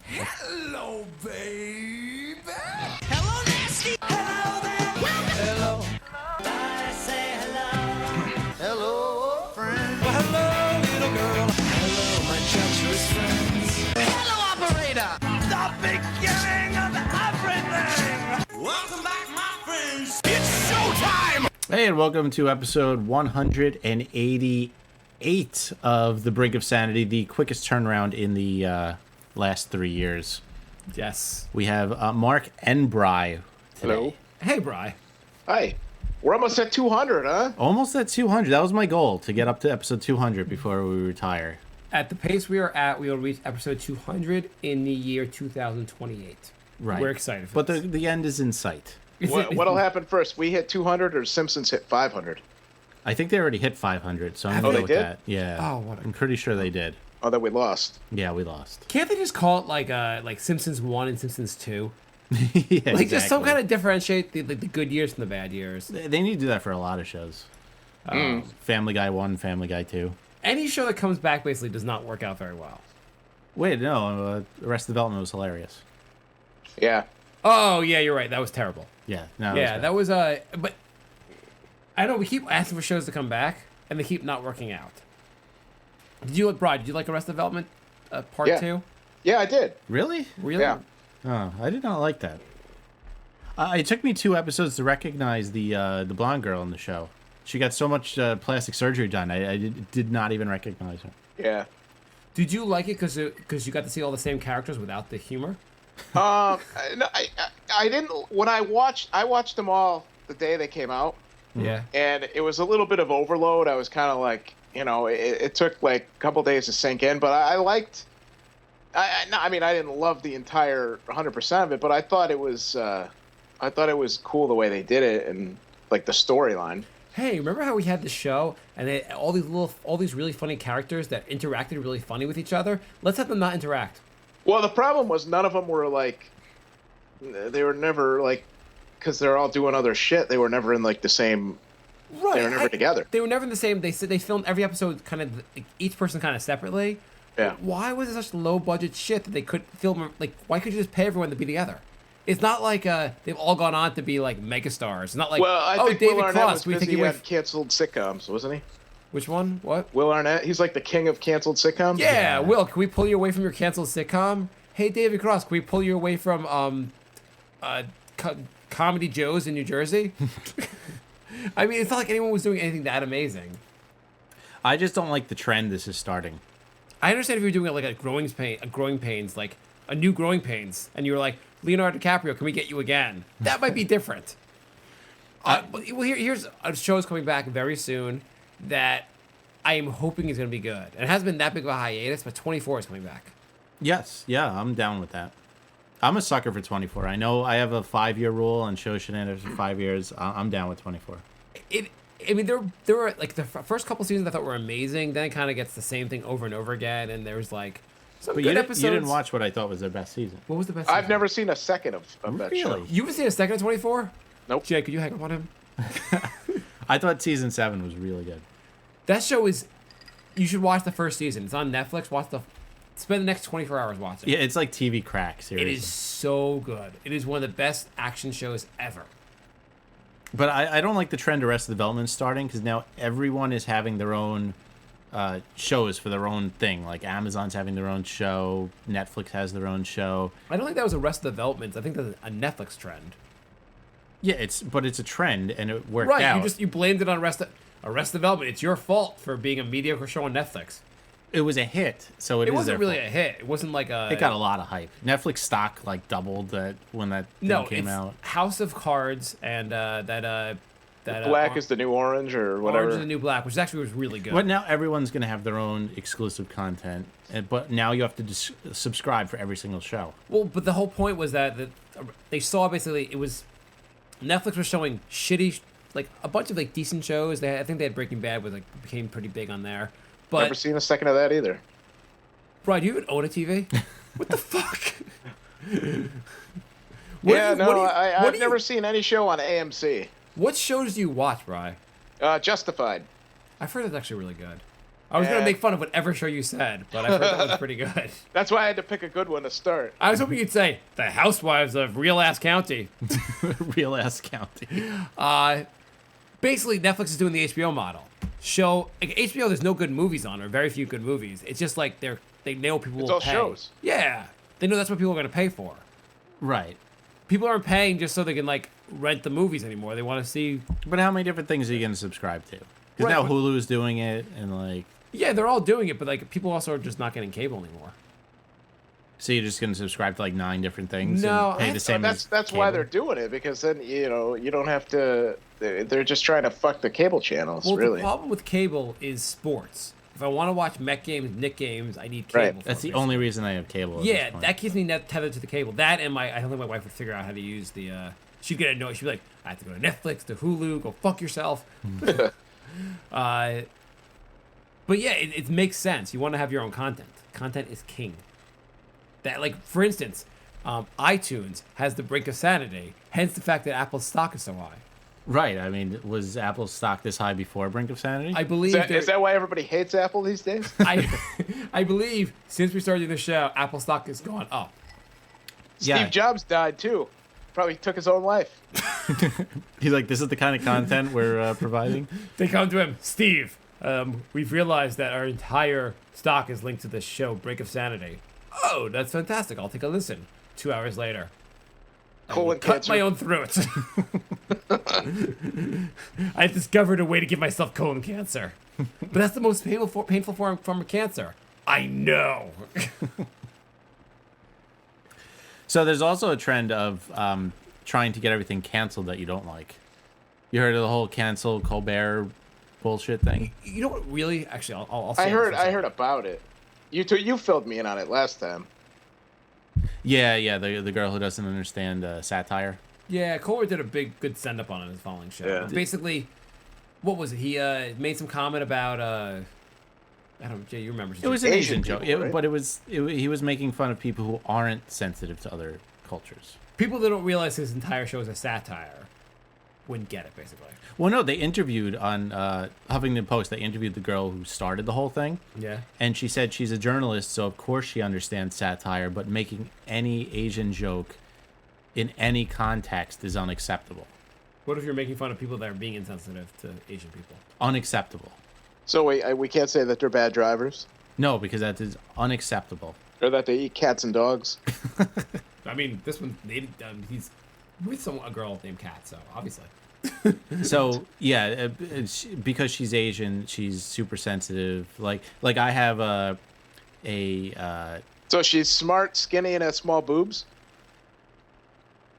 Hello, baby. Hello, nasty. Hello there. Hello. I say hello. Hello, friend. Well, hello, little girl. Hello, my treacherous friends. Hello, operator. The beginning of everything. Welcome back, my friends. It's showtime. Hey, and welcome to episode 188 of The Brink of Sanity, the quickest turnaround in the last 3 years. Yes. We have Marc and Bri today. Hello. Hey, Bri. Hi. We're almost at 200, huh? Almost at 200. That was my goal, to get up to episode 200 before we retire. At the pace we are at, we will reach episode 200 in the year 2028. Right. We're excited for But this. the end is in sight. What'll happen first? We hit 200 or Simpsons hit 500? I think they already hit 500, so I'm Oh, going to they go with did? that. Yeah. Oh, what a- I'm pretty sure they did. Oh, that we lost. Yeah, we lost. Can't they just call it like Simpsons 1 and Simpsons 2? Yeah, Like just some exactly. kind of differentiate the good years from the bad years. They need to do that for a lot of shows. Family Guy 1, Family Guy 2. Any show that comes back basically does not work out very well. Wait, no, Arrested Development was hilarious. Yeah. Oh, yeah, you're right. That was terrible. Yeah, no, Yeah, that was but I know we keep asking for shows to come back and they keep not working out. Did you like Arrested Development part Yeah. 2? Yeah, I did. Really? Really? Yeah. Oh, I did not like that. It took me 2 episodes to recognize the blonde girl in the show. She got so much plastic surgery done, I did not even recognize her. Yeah. Did you like it because you got to see all the same characters without the humor? I didn't. When I watched them all the day they came out, Yeah. and it was a little bit of overload. I was kind of like, it took like a couple days to sink in, but I liked. I mean, I didn't love the entire 100% of it, but I thought it was cool the way they did it and like the storyline. Hey, remember how we had the show and they all these really funny characters that interacted really funny with each other? Let's have them not interact. Well, the problem was none of them were like, they were never like, because they're all doing other shit. They were never in like the same. Right. They were never together. They were never in the same. They said they filmed every episode kind of each person kind of separately. Yeah. Why was it such low budget shit that they could film? Like, why could you just pay everyone to be together? It's not like they've all gone on to be like megastars. It's not like Well, I think David Will Arnett Cross. was We think busy you on canceled sitcoms, wasn't he? Which one? What? Will Arnett, he's like the king of canceled sitcoms. Yeah, Will, can we pull you away from your canceled sitcom? Hey, David Cross, can we pull you away from Comedy Joe's in New Jersey? I mean, it's not like anyone was doing anything that amazing. I just don't like the trend this is starting. I understand if you're doing it like a growing pains, like a new growing pains, and you're like, Leonardo DiCaprio, can we get you again? That might be different. Well, here's a show is coming back very soon that I am hoping is going to be good. And it hasn't been that big of a hiatus, but 24 is coming back. Yes, yeah, I'm down with that. I'm a sucker for 24. I know I have a 5-year rule on show shenanigans for 5 years. I'm down with 24. I mean, there were like the first couple seasons I thought were amazing. Then it kind of gets the same thing over and over again, and there's like some But good episodes. you didn't watch what I thought was their best season. What was the best? I've season? never seen a second of that show. Really? You haven't seen a second of 24? Nope. Jay, could you hang up on him? I thought season 7 was really good. That show is. You should watch the first season. It's on Netflix. Spend the next 24 hours watching. Yeah, it's like TV crack, It seriously. is so good. It is one of the best action shows ever. But I don't like the trend Arrested Development starting, because now everyone is having their own shows for their own thing. Like Amazon's having their own show, Netflix has their own show. I don't think that was Arrested Development. I think that's a Netflix trend. Yeah, but it's a trend, and it worked Right, out. you blamed it on Arrested Development. It's your fault for being a mediocre show on Netflix. It was a hit, so It is wasn't their really fault. a hit. It wasn't like a. It got a lot of hype. Netflix stock like doubled when that thing came out. House of Cards and that Black is the new orange or whatever. Orange is the New Black, which actually was really good. But now everyone's going to have their own exclusive content, but now you have to subscribe for every single show. Well, but the whole point was that they saw basically it was Netflix was showing shitty, like a bunch of like decent shows. I think they had Breaking Bad became pretty big on there. But Never seen a second of that either. Bro, do you even own a TV? What the fuck? I've never seen any show on AMC. What shows do you watch, Bri? Justified. I've heard that's actually really good. I was going to make fun of whatever show you said, but I heard that was pretty good. That's why I had to pick a good one to start. I was hoping you'd say, The Housewives of Real Ass County. Real ass county. Basically, Netflix is doing the HBO model. HBO, there's no good movies on, or very few good movies. It's just like they know people It's will all pay. shows. Yeah. They know that's what people are going to pay for. Right. People aren't paying just so they can, like, rent the movies anymore. They want to see... But how many different things are you going to subscribe to? Because Right, now but- Hulu's doing it, and like... Yeah, they're all doing it, but, like, people also are just not getting cable anymore. So you're just going to subscribe to like 9 different things No, and pay the same as That's why cable? they're doing it, because then you don't have to. They're just trying to fuck the cable channels, Well, really. the problem with cable is sports. If I want to watch Met games, Knick games, I need Right. cable. That's for the it, only reason I have cable. At Yeah, this point. that keeps me tethered to the cable. That and I don't think my wife would figure out how to use the. She'd get annoyed. She'd be like, I have to go to Netflix, to Hulu, go fuck yourself. But yeah, it makes sense. You want to have your own content. Content is king. That, like, for instance, iTunes has the brink of sanity, hence the fact that Apple's stock is so high. Right. I mean, was Apple's stock this high before Brink of Sanity? I believe Is that why everybody hates Apple these days? I believe since we started the show, Apple stock has gone up. Yeah. Steve Jobs died too. Probably took his own life. He's like, this is the kind of content we're providing. They come to him, Steve. We've realized that our entire stock is linked to this show, Break of Sanity. Oh, that's fantastic. I'll take a listen. 2 hours later. Colon Cut cancer. my own throat. I discovered a way to give myself colon cancer. But that's the most painful form of cancer. I know. So there's also a trend of trying to get everything canceled that you don't like. You heard of the whole cancel Colbert bullshit thing? You know what? Really? Actually, I'll say I this heard. for a I second. heard about it. You filled me in on it last time. Yeah, the girl who doesn't understand satire. Yeah, Colbert did a good send up on his following show. Yeah. Basically, what was it? He made some comment about I don't. Jay, you remember? It was an Asian Asian joke, people, right? but he was making fun of people who aren't sensitive to other cultures. People that don't realize his entire show is a satire wouldn't get it, basically. Well, no, they interviewed on Huffington Post. They interviewed the girl who started the whole thing, Yeah. and she said she's a journalist, so of course she understands satire, but making any Asian joke in any context is unacceptable. What if you're making fun of people that are being insensitive to Asian people? Unacceptable. So we can't say that they're bad drivers, No, because that is unacceptable. or that they eat cats and dogs. I mean, this one, he's with a girl named Kat, so obviously. So yeah, because she's Asian, she's super sensitive. Like I have a So she's smart, skinny, and has small boobs.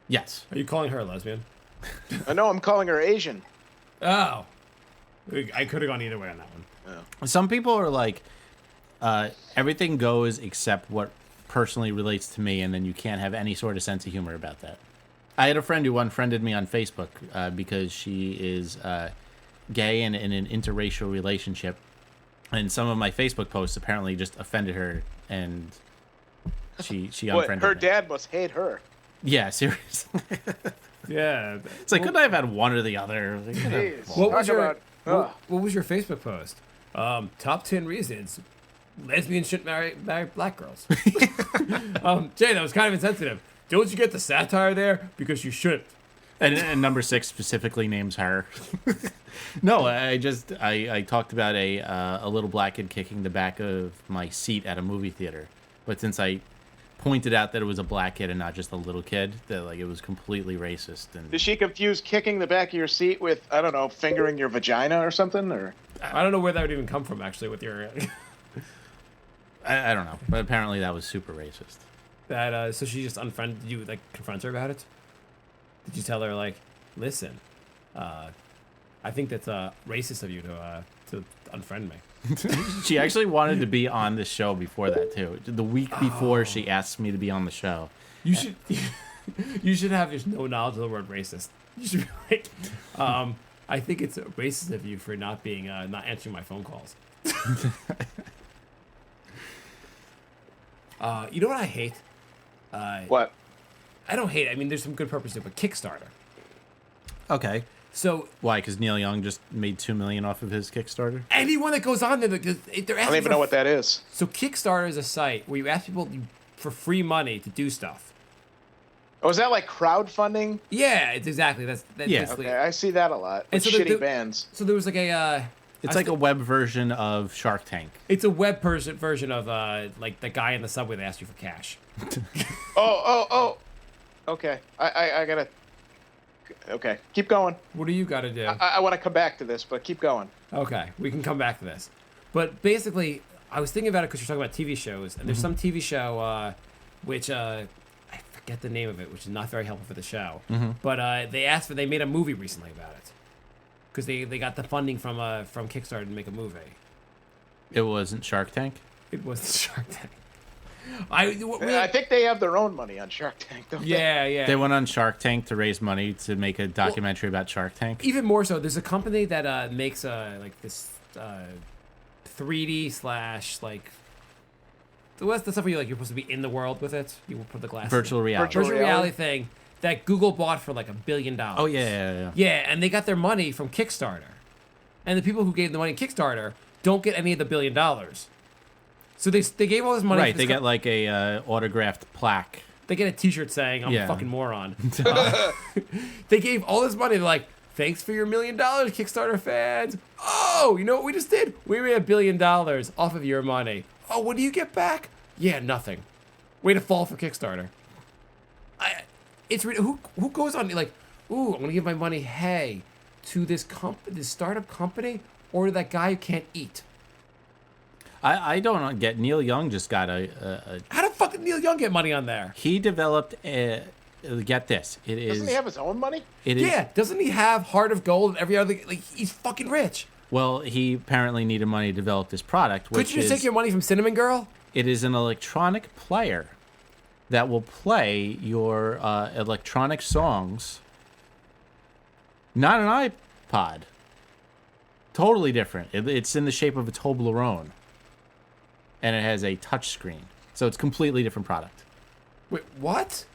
yes. Are you calling her a lesbian? I know. I'm calling her Asian. Oh. I could have gone either way on that one. Some people are like, everything goes except what personally relates to me, and then you can't have any sort of sense of humor about that. I had a friend who unfriended me on Facebook because she is gay and in an interracial relationship, and some of my Facebook posts apparently just offended her, and she But unfriended her me. dad must hate her. Yeah, seriously. Yeah. It's like, couldn't I have had one or the other? Like, Jeez. What Talk was your about- what was your Facebook post? Top 10 reasons lesbians shouldn't marry black girls. Jay, that was kind of insensitive. Don't you get the satire there? Because you shouldn't. And number 6 specifically names her. No, I talked about a little black kid kicking the back of my seat at a movie theater, but since I pointed out that it was a black kid and not just a little kid, that like it was completely racist. And Did she confuse kicking the back of your seat with, I don't know, fingering your vagina or something? Or I don't know where that would even come from, actually, with your... I don't know, but apparently that was super racist. that, so she just unfriended you, like, confront her about it? Did you tell her, like, listen, I think that's racist of you to unfriend me? She actually wanted to be on the show before that too. The week before she asked me to be on the show. You should you should have just no knowledge of the word racist. You should be like, I think it's racist of you for not being not answering my phone calls. You know what I hate? what? I don't hate it. I mean, there's some good purpose to it, but Kickstarter. Okay. So Why? Because Neil Young just made $2 million off of his Kickstarter. anyone that goes on there, they're asking. I don't even know what that is. So Kickstarter is a site where you ask people for free money to do stuff. Oh, is that like crowdfunding? Yeah, it's exactly that's Yeah. basically. Okay, I see that a lot. And With so shitty bands. So there was like a. It's like a web version of Shark Tank. It's a web version of like the guy in the subway that asked you for cash. Oh. Okay, I gotta. Okay, keep going. What do you got to do? I want to come back to this, but keep going. Okay, we can come back to this. But basically, I was thinking about it because you're talking about TV shows, and there's some TV show which I forget the name of it, which is not very helpful for the show. But they made a movie recently about it because they got the funding from Kickstarter to make a movie. It wasn't Shark Tank? It was Shark Tank. I think they have their own money on Shark Tank, don't they? Yeah. They went on Shark Tank to raise money to make a documentary about Shark Tank? Even more so, there's a company that makes like this 3D slash like what's the stuff where you're supposed to be in the world with it. You put the glasses. Virtual reality. Virtual reality thing that Google bought for like $1 billion. Oh, yeah. Yeah, and they got their money from Kickstarter, and the people who gave the money to Kickstarter don't get any of the $1 billion. So they gave all this money. Right, they get like a autographed plaque. They get a T-shirt saying "I'm a Yeah. fucking moron." They gave all this money. They're like, "Thanks for your $1 million, Kickstarter fans." Oh, you know what we just did? We made $1 billion off of your money. Oh, what do you get back? Yeah, nothing. Way to fall for Kickstarter. Who goes on like, ooh, I'm gonna give my money, hey, to this startup company, or to that guy who can't eat. I don't get. Neil Young just got a How the fuck did Neil Young get money on there? he developed a, get this. It is. Doesn't he have his own money? It is. Yeah, doesn't he have Heart of Gold and every other? Like, he's fucking rich. Well, he apparently needed money to develop this product, which Could you just take your money from Cinnamon Girl? it is an electronic player that will play your electronic songs. Not an iPod. Totally different. It's in the shape of a Toblerone. And it has a touch screen. So it's a completely different product. Wait, what?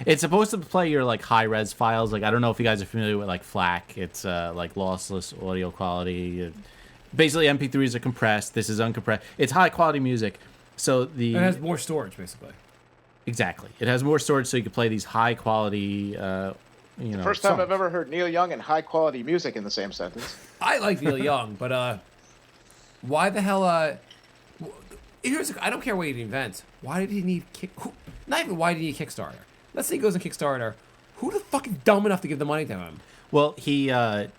It's supposed to play your like high res files. Like I don't know if you guys are familiar with like FLAC. It's like lossless audio quality. Basically MP3s are compressed. This is uncompressed. It's high quality music. So It has more storage, basically. Exactly. It has more storage so you can play these high quality First time songs. I've ever heard Neil Young and high quality music in the same sentence. I like Neil Young, but why the hell? I don't care what he invents. Why did he need not even why did he need Kickstarter? Let's say he goes on Kickstarter. Who the fuck is dumb enough to give the money to him? Well, he had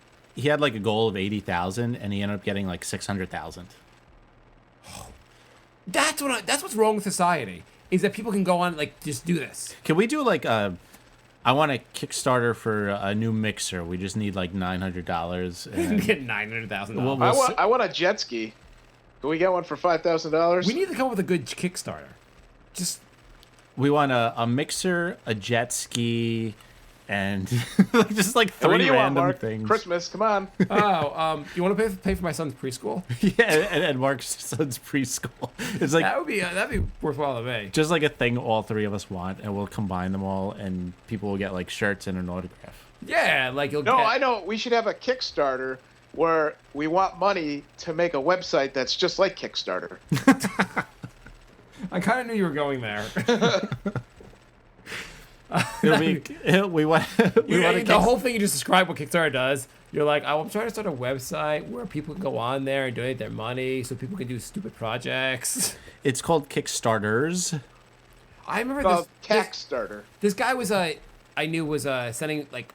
like a goal of 80,000 and he ended up getting like 600,000. That's what's wrong with society. Is that people can go on like just do this. Can we do like I want a Kickstarter for a new mixer. We just need like $900. And Get $900,000. Well, I want a jet ski. Can we get one for $5,000? We need to come up with a good Kickstarter. Just we want a mixer, a jet ski, and just like What do three you want, random Mark? things. Christmas, come on. you want to pay for my son's preschool? Yeah, and Mark's son's preschool. It's like that'd be worthwhile to me. just like a thing all three of us want, and we'll combine them all, and people will get like shirts and an autograph. Yeah, like you'll No, get. I know. We should have a Kickstarter where we want money to make a website that's just like Kickstarter. I kind of knew you were going there. It'll be, we want The whole thing you just described what Kickstarter does. You're like, oh, I'm trying to start a website where people can go on there and donate their money so people can do stupid projects. It's called Kickstarters. I remember About this Kickstarter. this guy was I knew was sending like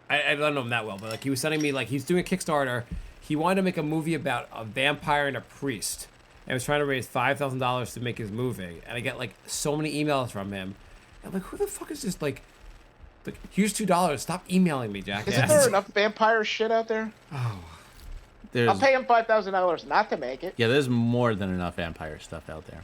I don't know him that well, but like he was sending me like he's doing a Kickstarter. He wanted to make a movie about a vampire and a priest, and was trying to raise $5,000 to make his movie. And I get like so many emails from him. I'm like, who the fuck is this? Like here's $2. Stop emailing me, jackass. Isn't there enough vampire shit out there? There's, I'll pay him $5,000 not to make it. yeah, there's more than enough vampire stuff out there.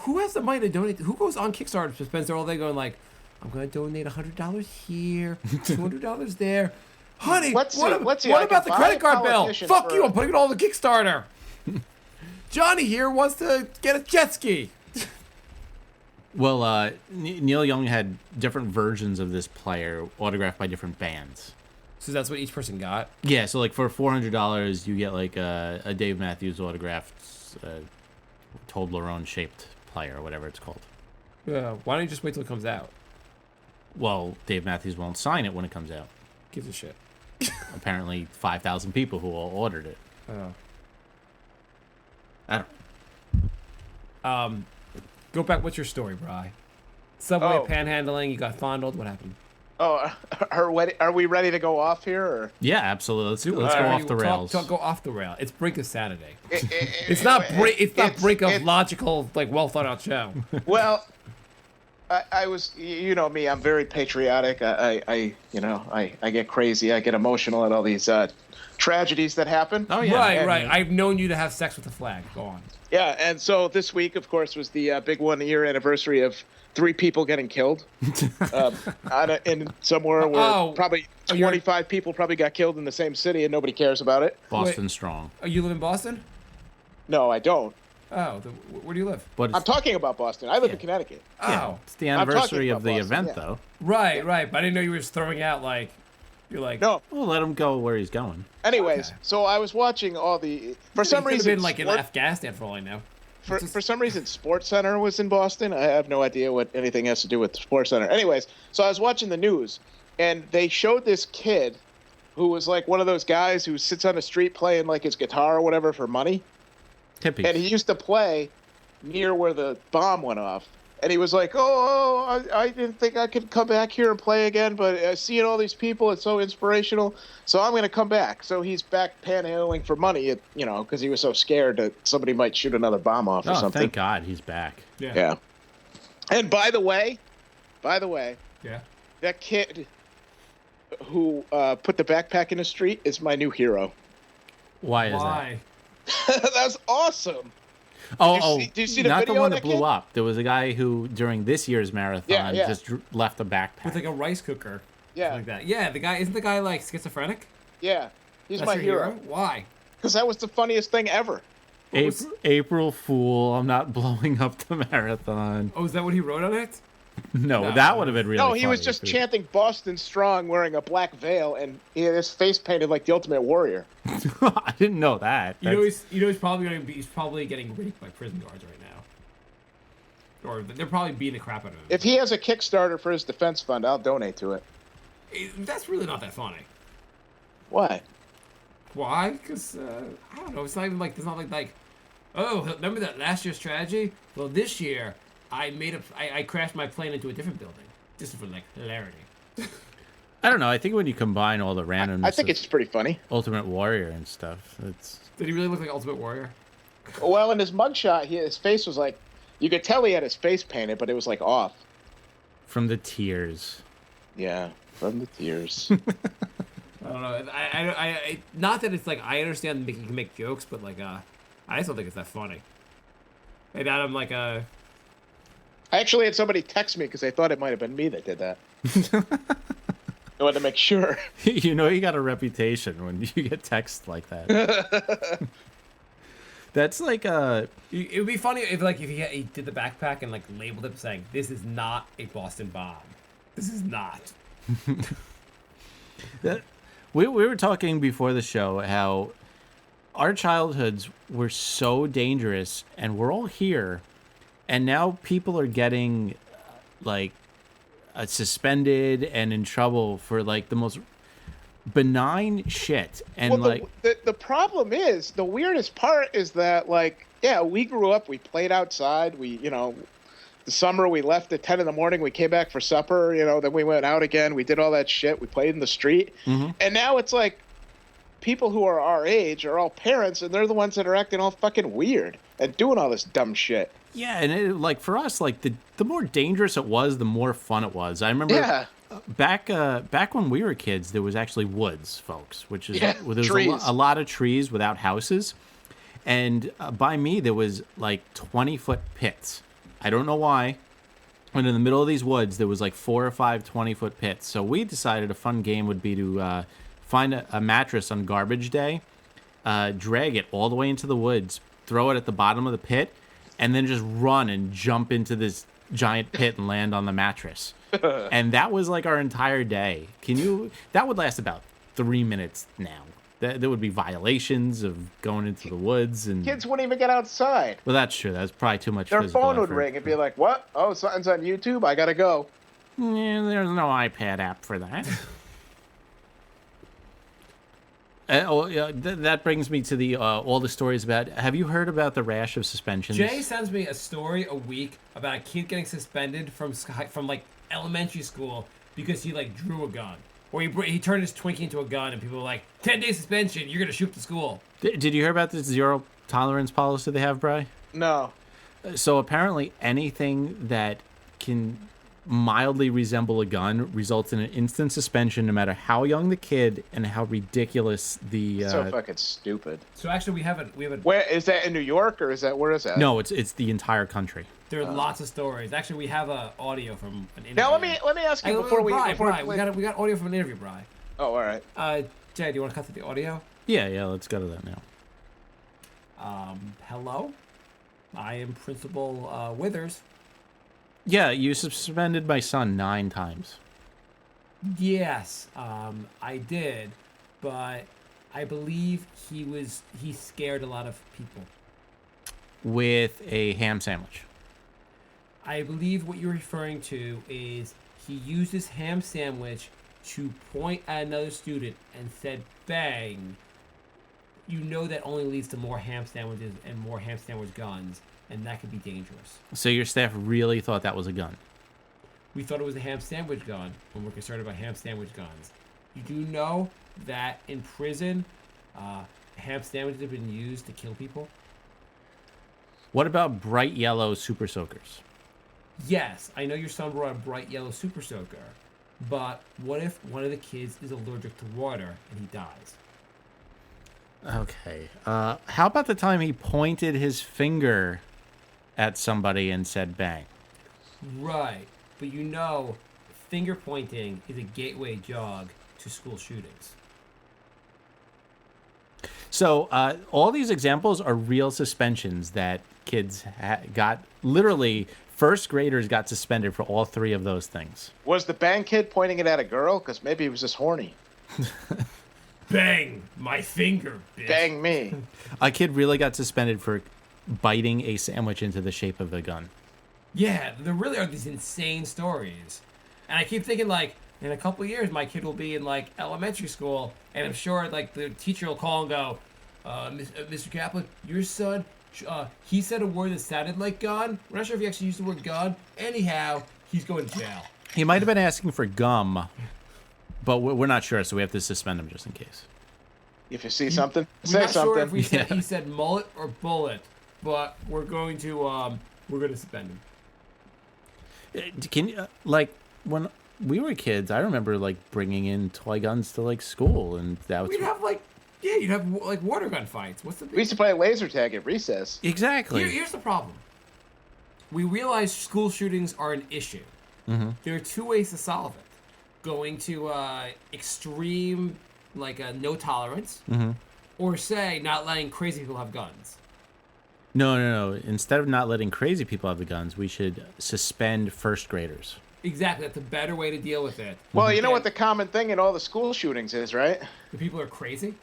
Who has the money to donate? Who goes on Kickstarter to spend all day going like, I'm going to donate $100 here, $200 there. Honey, Let's see, what I about can the buy credit a card bill? politician Fuck for- you, I'm putting it all in the Kickstarter. Johnny here wants to get a jet ski. Well, Neil Young had different versions of this player autographed by different bands. So that's what each person got? Yeah, so like for $400, you get like a Dave Matthews autographed Toblerone shaped player or whatever it's called. Yeah. Why don't you just wait till it comes out? Well, Dave Matthews won't sign it when it comes out. Gives a shit. Apparently, 5,000 people who all ordered it. Oh. I don't. Go back. What's your story, Bri? Subway Oh. panhandling. You got fondled. What happened? Oh, are we ready to go off here? Or? Yeah, absolutely. Let's go Alright, off the rails. Go off the rail. It's brink of Saturday. It's It's not brink. It's not brink of it's- logical, like well thought out show. Well, I was, you know me, I'm very patriotic. I get crazy. I get emotional at all these tragedies that happen. Oh yeah, Right. I've known you to have sex with the flag. Go on. Yeah, and so this week, of course, was the big 1-year anniversary of 3 people getting killed in somewhere where probably 25 people probably got killed in the same city and nobody cares about it. Boston Wait. strong. Oh, you live in Boston? No, I don't. Oh, where do you live? But I'm talking about Boston. I live in Connecticut. Oh, it's the I'm talking anniversary of about the Boston, event, yeah. though. right. But I didn't know you were just throwing out like, you're like. No. We'll let him go where he's going. Anyways, Okay. so I was watching all the. For some It could have reason, been like in Afghanistan for all I know. for some reason, Sports Center was in Boston. I have no idea what anything has to do with Sports Center. Anyways, so I was watching the news, and they showed this kid who was like one of those guys who sits on the street playing like his guitar or whatever for money. Hippies. And he used to play near where the bomb went off. And he was like, I didn't think I could come back here and play again, but seeing all these people, it's so inspirational. So I'm going to come back. So he's back panhandling for money, because he was so scared that somebody might shoot another bomb off or Oh, something. thank God he's back. Yeah. And by the way, Yeah. that kid who put the backpack in the street is my new hero. Why is that? Why? That's awesome. Oh, did you see the not video the one of that that blew kid? up. There was a guy who, during this year's marathon, Yeah. just left a backpack. With like a rice cooker. Yeah. Something like that. Yeah, isn't the guy like schizophrenic? Yeah. He's That's my your hero. Why? Because that was the funniest thing ever. April Fool, I'm not blowing up the marathon. Oh, is that what he wrote on it? No, No. that would have been really No, he was funny just if it- chanting Boston Strong wearing a black veil, and he had his face painted like the Ultimate Warrior. I didn't know that. You know he's probably he's probably getting raped by prison guards right now. Or they're probably beating the crap out of him. If he has a Kickstarter for his defense fund, I'll donate to it. That's really not that funny. Why? Why? Because I don't know. It's not even like oh, remember that last year's tragedy? Well, this year I crashed my plane into a different building just for like hilarity. I don't know. I think when you combine all the randomness, I think of it's pretty funny. Ultimate Warrior and stuff, it's Did he really look like Ultimate Warrior? Well, in his mugshot, his face was like, you could tell he had his face painted, but it was like off. from the tears. Yeah, from the tears. I don't know. I not that it's like I understand you can make jokes, but like I just don't think it's that funny. And now I'm like I actually had somebody text me because they thought it might have been me that did that. I wanted to make sure. You know, you got a reputation when you get texts like that. That's like it would be funny if he did the backpack and like labeled it saying this is not a Boston bomb. This is not. we were talking before the show how our childhoods were so dangerous, and we're all here, and now people are getting like suspended and in trouble for like the most benign shit. And Well, like the problem is, the weirdest part is that, like, yeah, we grew up, we played outside, the summer we left at 10 in the morning, we came back for supper, then we went out again, we did all that shit, we played in the street. Mhm. And now it's like people who are our age are all parents, and they're the ones that are acting all fucking weird and doing all this dumb shit. yeah, and it, like for us, like the more dangerous it was, the more fun it was. I remember Yeah. back when we were kids, there was actually woods, folks, which is Yeah, there was trees. a lot of trees without houses, and by me there was like 20-foot pits. I don't know why. And in the middle of these woods, there was like 4 or 5 20-foot pits. So we decided a fun game would be to find a mattress on garbage day, drag it all the way into the woods, throw it at the bottom of the pit, and then just run and jump into this giant pit and land on the mattress. And that was like our entire day. That would last about 3 minutes now. There would be violations of going into the woods, and Kids wouldn't even get outside. well, that's true. That's probably too much. Their physical phone would effort. ring and be like, "What? Oh, something's on YouTube. I gotta go." Yeah, there's no iPad app for that. That brings me to the all the stories about. Have you heard about the rash of suspensions? Jay sends me a story a week about a kid getting suspended from like elementary school because he like drew a gun, or he turned his Twinkie into a gun, and people were like, 10-day suspension. You're gonna shoot the school. Did you hear about the zero tolerance policy they have, Bri? No. So apparently, anything that can mildly resemble a gun results in an instant suspension, no matter how young the kid and how ridiculous the. So fucking stupid. So actually, we have a. Where is that, in New York, or where is that? No, it's the entire country. There are lots of stories. Actually, we have audio from an interview. Now let me ask you before we. Bri, we got audio from an interview, Bri. Oh, all right. Jay, do you want to cut to the audio? Yeah, let's go to that now. Hello, I am Principal Withers. Yeah, you suspended my son 9 times. Yes, I did, but I believe he scared a lot of people. With a ham sandwich. I believe what you're referring to is he used his ham sandwich to point at another student and said, "Bang." You know that only leads to more ham sandwiches and more ham sandwich guns, and that could be dangerous. So your staff really thought that was a gun? We thought it was a ham sandwich gun, and we're concerned about ham sandwich guns. You do know that in prison, ham sandwiches have been used to kill people? What about bright yellow super soakers? Yes, I know your son brought a bright yellow super soaker, but what if one of the kids is allergic to water and he dies? Okay. How about the time he pointed his finger at somebody and said bang? Right, but you know, finger pointing is a gateway drug to school shootings. So all these examples are real suspensions that kids got. Literally, first graders got suspended for all 3 of those things. Was the bang kid pointing it at a girl? Because maybe he was just horny. Bang my finger, bitch. Bang me. A kid really got suspended for biting a sandwich into the shape of a gun. Yeah, there really are these insane stories. And I keep thinking, like, in a couple of years, my kid will be in, like, elementary school, and I'm sure, like, the teacher will call and go, Mr. Kaplan, your son, he said a word that sounded like gun. We're not sure if he actually used the word gun. Anyhow, he's going to jail. He might have been asking for gum, but we're not sure, so we have to suspend him just in case. If you see something, We're say not something. sure if he said mullet or bullet, but we're going to suspend him. Can you, like, when we were kids, I remember, like, bringing in toy guns to, like, school, and that was... We'd have, like, yeah, you'd have, like, water gun fights. What's the big... We used to play laser tag at recess. Exactly. Here's the problem. We realize school shootings are an issue. Mm-hmm. There are 2 ways to solve it. Going to extreme, like, no tolerance, Mm-hmm. or say not letting crazy people have guns. No. Instead of not letting crazy people have the guns, we should suspend first graders. Exactly. That's a better way to deal with it. Well, you know what the common thing in all the school shootings is, right? The people are crazy?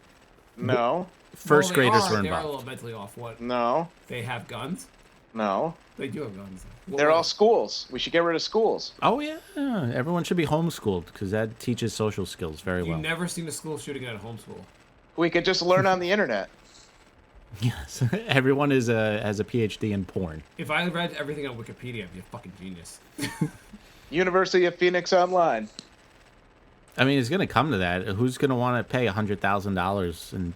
No. First Well, graders are. were They're a involved. little mentally off. What? No. They have guns? No. They do have guns. They're all schools. We should get rid of schools. Oh, yeah. Everyone should be homeschooled, because that teaches social skills very well. You've never seen a school shooting at a homeschool. We could just learn on the internet. Yes. Everyone has a PhD in porn. If I read everything on Wikipedia, I'd be a fucking genius. University of Phoenix Online. I mean, it's going to come to that. Who's going to want to pay $100,000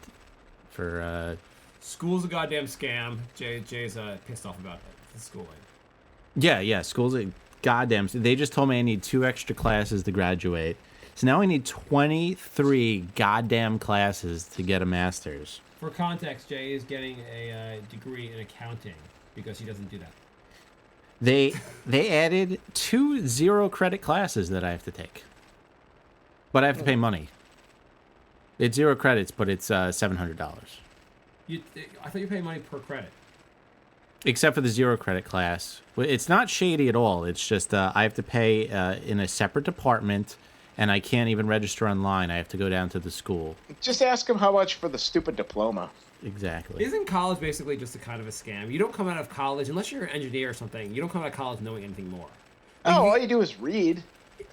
for... School's a goddamn scam. Jay's pissed off about the schooling. Yeah. School's a goddamn... They just told me I need 2 extra classes to graduate. So now I need 23 goddamn classes to get a master's. For context, Jay is getting a degree in accounting because he doesn't do that. They added 2 0-credit classes that I have to take. But I have to pay money. It's 0 credits, but it's $700. I thought you pay money per credit. Except for the 0 credit class. It's not shady at all. It's just I have to pay in a separate department, and I can't even register online. I have to go down to the school. Just ask them how much for the stupid diploma. Exactly. Isn't college basically just a kind of a scam? You don't come out of college, unless you're an engineer or something, you don't come out of college knowing anything more. Oh, all you do is read.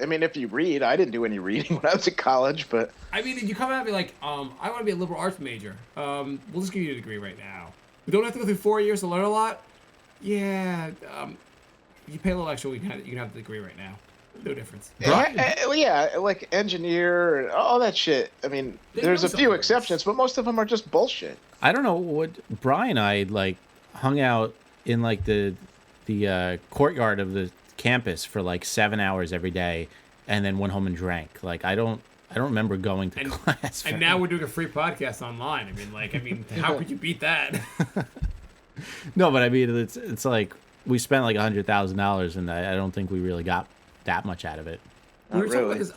I mean, if you read, I didn't do any reading when I was in college, but... I mean, you come out and be like, I want to be a liberal arts major. We'll just give you a degree right now. We don't have to go through 4 years to learn a lot. Yeah, you pay a little extra, you can have the degree right now. No difference. Yeah, like engineer and all that shit. I mean, there's a few exceptions, but most of them are just bullshit. I don't know what Bri and I like hung out in like the courtyard of the campus for like 7 hours every day, and then went home and drank. Like I don't remember going to class. And now we're doing a free podcast online. I mean, how could you beat that? No, but I mean, it's like we spent like $100,000, and I don't think we really got that much out of it. We were talking about this.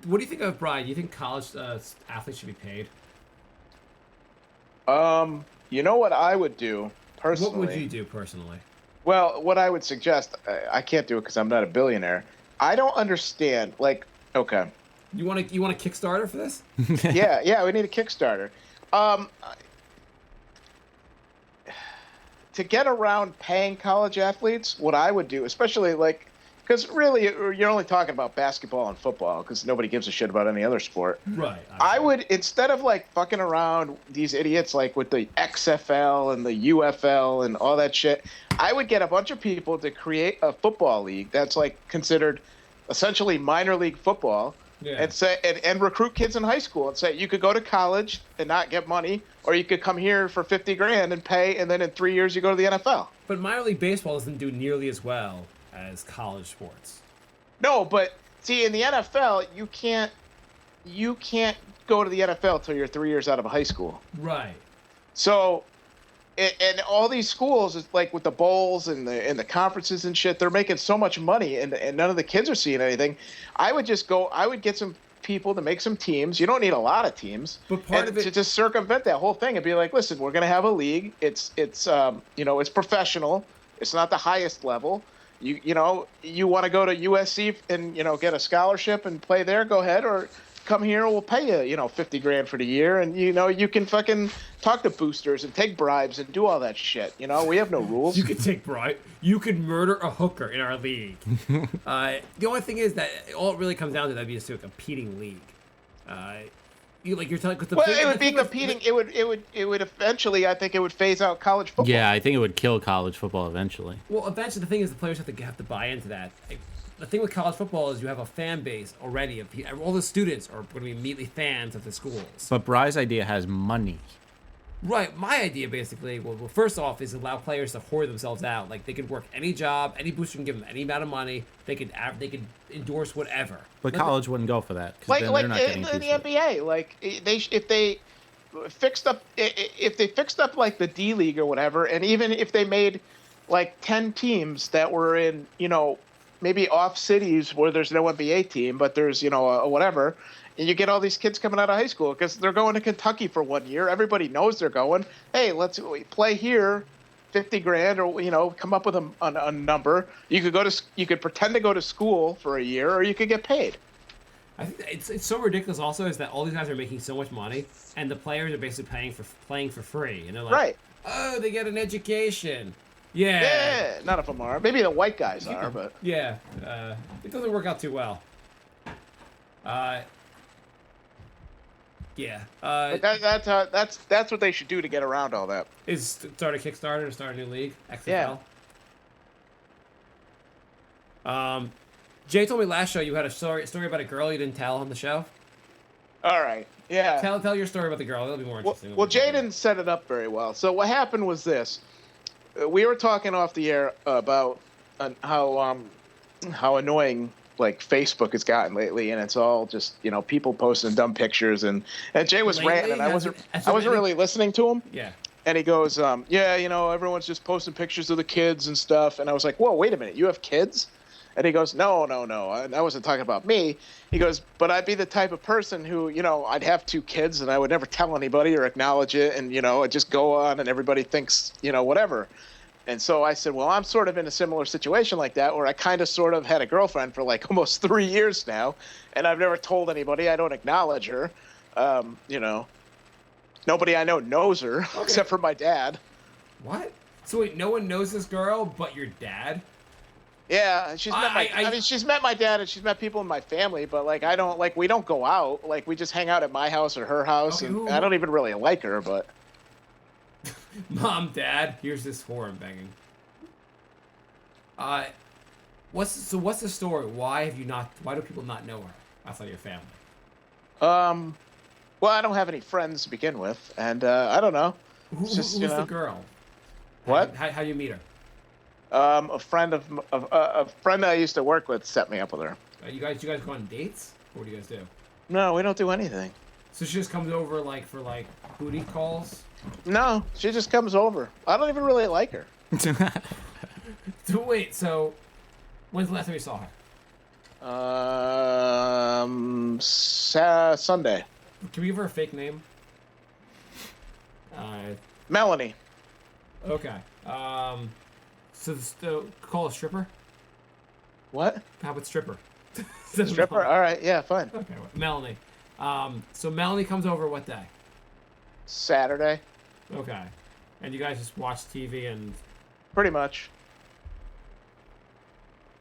What do you think of Brian? Do you think college athletes should be paid? You know what I would do personally? What would you do personally? Well, what I would suggest, I can't do it because I'm not a billionaire. I don't understand. Like, okay. You want a Kickstarter for this? Yeah, we need a Kickstarter. To get around paying college athletes, what I would do, especially like, because really you're only talking about basketball and football because nobody gives a shit about any other sport. Right. I would, instead of like fucking around these idiots like with the XFL and the UFL and all that shit, I would get a bunch of people to create a football league that's like considered essentially minor league football. Yeah. And say and recruit kids in high school and say you could go to college and not get money, or you could come here for $50,000 and pay, and then in 3 years you go to the NFL. But minor league baseball doesn't do nearly as well as college sports. No, but see, in the NFL, you can't go to the NFL till you're 3 years out of high school. Right. So, and all these schools, is like with the bowls and the conferences and shit, they're making so much money, and none of the kids are seeing anything. I would get some people to make some teams. You don't need a lot of teams, but part of it to just circumvent that whole thing and be like, listen, we're going to have a league. It's professional. It's not the highest level. You want to go to USC and get a scholarship and play there, go ahead, or come here, we'll pay you $50,000 for the year, and you can fucking talk to boosters and take bribes and do all that shit. We have no rules. You could take bribe. You could murder a hooker in our league. The only thing is that all it really comes down to that'd be just a competing league. You're telling. It would be competing. It would eventually. I think it would phase out college football. Yeah, I think it would kill college football eventually. Well, eventually the thing is the players have to buy into that. The thing with college football is you have a fan base already. All the students are going to be immediately fans of the schools. But Bri's idea has money. Right. My idea basically, well, first off, is allow players to hoard themselves out. Like they could work any job, any booster can give them any amount of money. They could endorse whatever. But college wouldn't go for that. Like in the NBA, like if they fixed up like the D League or whatever, and even if they made like 10 teams that were in maybe off cities where there's no NBA team, but there's whatever. And you get all these kids coming out of high school because they're going to Kentucky for 1 year. Everybody knows they're going. Hey, let's play here, $50,000, or come up with a number. You could pretend to go to school for a year, or you could get paid. I think it's so ridiculous. Also, is that all these guys are making so much money, and the players are basically playing for free. And they're like, right. Oh, they get an education. Yeah. Yeah, none of them are. Maybe the white guys are, but yeah, it doesn't work out too well. Yeah. That's what they should do to get around all that. Is start a Kickstarter to start a new league. XFL. Yeah. Jay told me last show you had a story about a girl you didn't tell on the show. All right. Yeah. Tell your story about the girl. It'll be more interesting. Well, Jay didn't set it up very well. So what happened was this: we were talking off the air about how annoying like Facebook has gotten lately, and it's all just people posting dumb pictures, and Jay was ranting, and I wasn't really listening to him. Yeah. And he goes, everyone's just posting pictures of the kids and stuff, and I was like, whoa, wait a minute, you have kids? And he goes, no, I wasn't talking about me. He goes, but I'd be the type of person who, I'd have 2 kids and I would never tell anybody or acknowledge it, and I'd just go on and everybody thinks, whatever. And so I said, well, I'm sort of in a similar situation like that, where I kind of sort of had a girlfriend for like almost 3 years now, and I've never told anybody. I don't acknowledge her. You know, nobody I know knows her except for my dad. What? So wait, no one knows this girl but your dad? Yeah, she's met I mean, she's met my dad and she's met people in my family, but like we don't go out. Like we just hang out at my house or her house, and I don't even really like her, but. Mom, Dad, here's this whore I'm banging. What's the story? Why do people not know her outside of your family? Well, I don't have any friends to begin with, and I don't know. Who's the girl? What? How you meet her? A friend a friend I used to work with set me up with her. You guys go on dates? What do you guys do? No, we don't do anything. So she just comes over like for like booty calls? No, she just comes over. I don't even really like her. So wait, so when's the last time you saw her? Sunday. Can we give her a fake name? Melanie. Okay. So call a stripper? What? How about stripper? Stripper? All right, yeah, fine. Okay, Melanie. So Melanie comes over what day? Saturday. Okay. And you guys just watch TV and... Pretty much.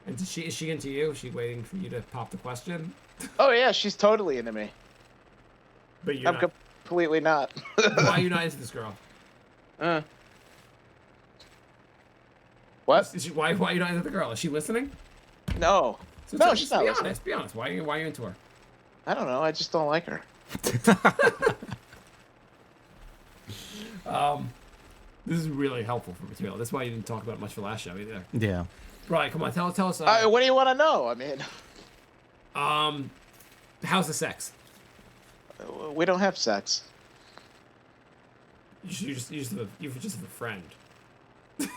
And is she into you? Is she waiting for you to pop the question? Oh, yeah, she's totally into me. But I'm completely not. Why are you not into this girl? What? Why are you not into the girl? Is she listening? No. So No, she's not listening. Be honest. Why are you into her? I don't know. I just don't like her. This is really helpful for material. That's why you didn't talk about it much for last show either. Yeah. Right, come on, tell us. What do you want to know? I mean, how's the sex? We don't have sex. You just have a friend.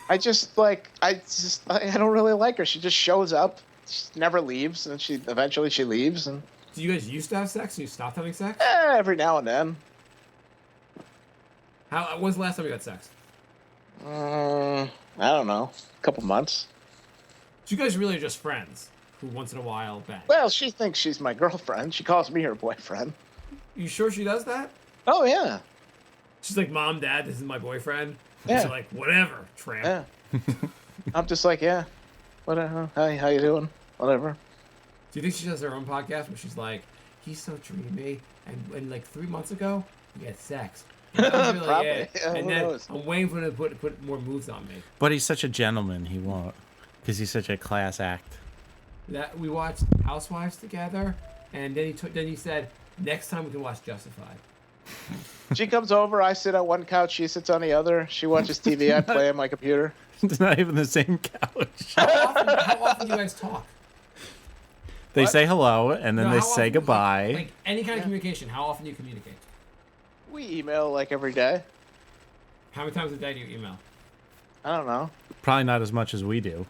I don't really like her. She just shows up, she never leaves, and eventually she leaves. And do you guys used to have sex and you stopped having sex? Every now and then. When's the last time you had sex? I don't know. A couple months. So you guys really are just friends who once in a while bang? Well, she thinks she's my girlfriend. She calls me her boyfriend. You sure she does that? Oh, yeah. She's like, Mom, Dad, this is my boyfriend. Yeah. She's like, whatever, tramp. Yeah. I'm just like, yeah. Whatever. Hi, how you doing? Whatever. Do you think she does her own podcast where she's like, he's so dreamy, and like 3 months ago, we had sex. Really Probably. it. Yeah, And who then knows? I'm waiting for him to put more moves on me. But he's such a gentleman, he won't. Because he's such a class act. That we watched Housewives together, and then he said, next time we can watch Justified. She comes over, I sit on one couch, she sits on the other. She watches TV, I play on my computer. It's not even the same couch. How often do you guys talk? They say hello, and then No, they how say often- goodbye. Like any kind of communication, how often do you communicate? We email like every day. How many times a day do you email? I don't know. Probably not as much as we do.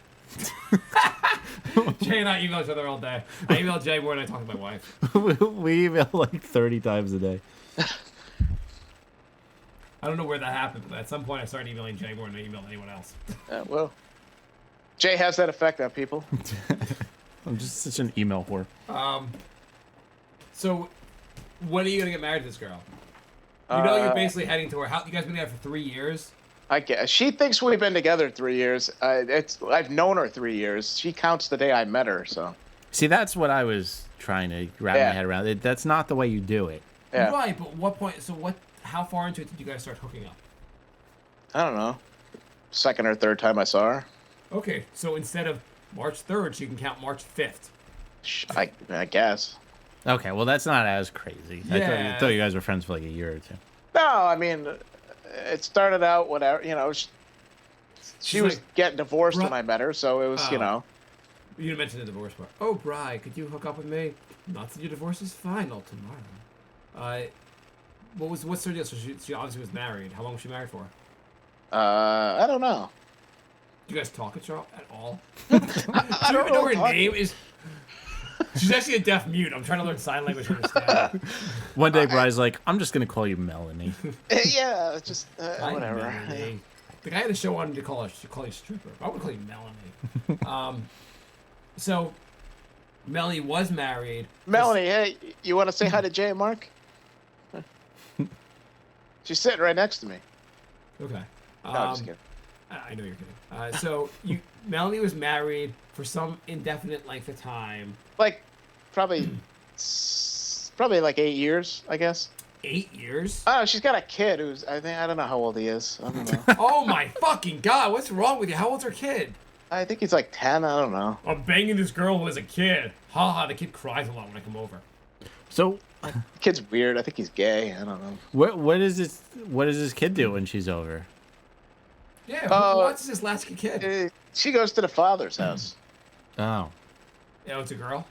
Jay and I email each other all day. I email Jay more than I talk to my wife. We email like 30 times a day. I don't know where that happened, but at some point I started emailing Jay more than I emailed anyone else. Well, Jay has that effect on people. I'm just such an email whore. So, when are you gonna get married to this girl? You know you're basically heading to her house. You guys been together for 3 years? I guess. She thinks we've been together 3 years. I've known her 3 years. She counts the day I met her, so. See, that's what I was trying to wrap my head around. That's not the way you do it. Yeah. Right, but what point? So what? How far into it did you guys start hooking up? I don't know. Second or third time I saw her. Okay, so instead of March 3rd, you can count March 5th. I guess. Okay, well, that's not as crazy. Yeah. I thought you guys were friends for like a year or two. No, I mean, it started out whatever, you know. She was like, getting divorced Bri- when I met her, so it was, you know. You didn't mention the divorce part. Oh, Bri, could you hook up with me? Not that your divorce is final tomorrow. What's her deal? So she obviously was married. How long was she married for? I don't know. Do you guys talk at all? I Do you don't know her talk- name is? She's actually a deaf mute. I'm trying to learn sign language to understand. One day, Bri's like, I'm just going to call you Melanie. Yeah, just Hi, whatever. Melanie. The guy at the show wanted to call you stripper. I would call you Melanie. So Melanie was married. Melanie, hey, you want to say hi to Jay and Mark? She's sitting right next to me. Okay. No, I'm just kidding. I know you're kidding. So Melanie was married for some indefinite length of time. Like, probably like 8 years, I guess. 8 years? Oh, she's got a kid who's, I don't know how old he is. I don't know. Oh my fucking God, what's wrong with you? How old's her kid? I think he's like 10, I don't know. I'm banging this girl who has a kid. Ha ha, the kid cries a lot when I come over. So, The kid's weird. I think he's gay. I don't know. what is this kid do when she's over? Yeah, who wants this latchkey kid? She goes to the father's house. Oh. Yeah, it's a girl?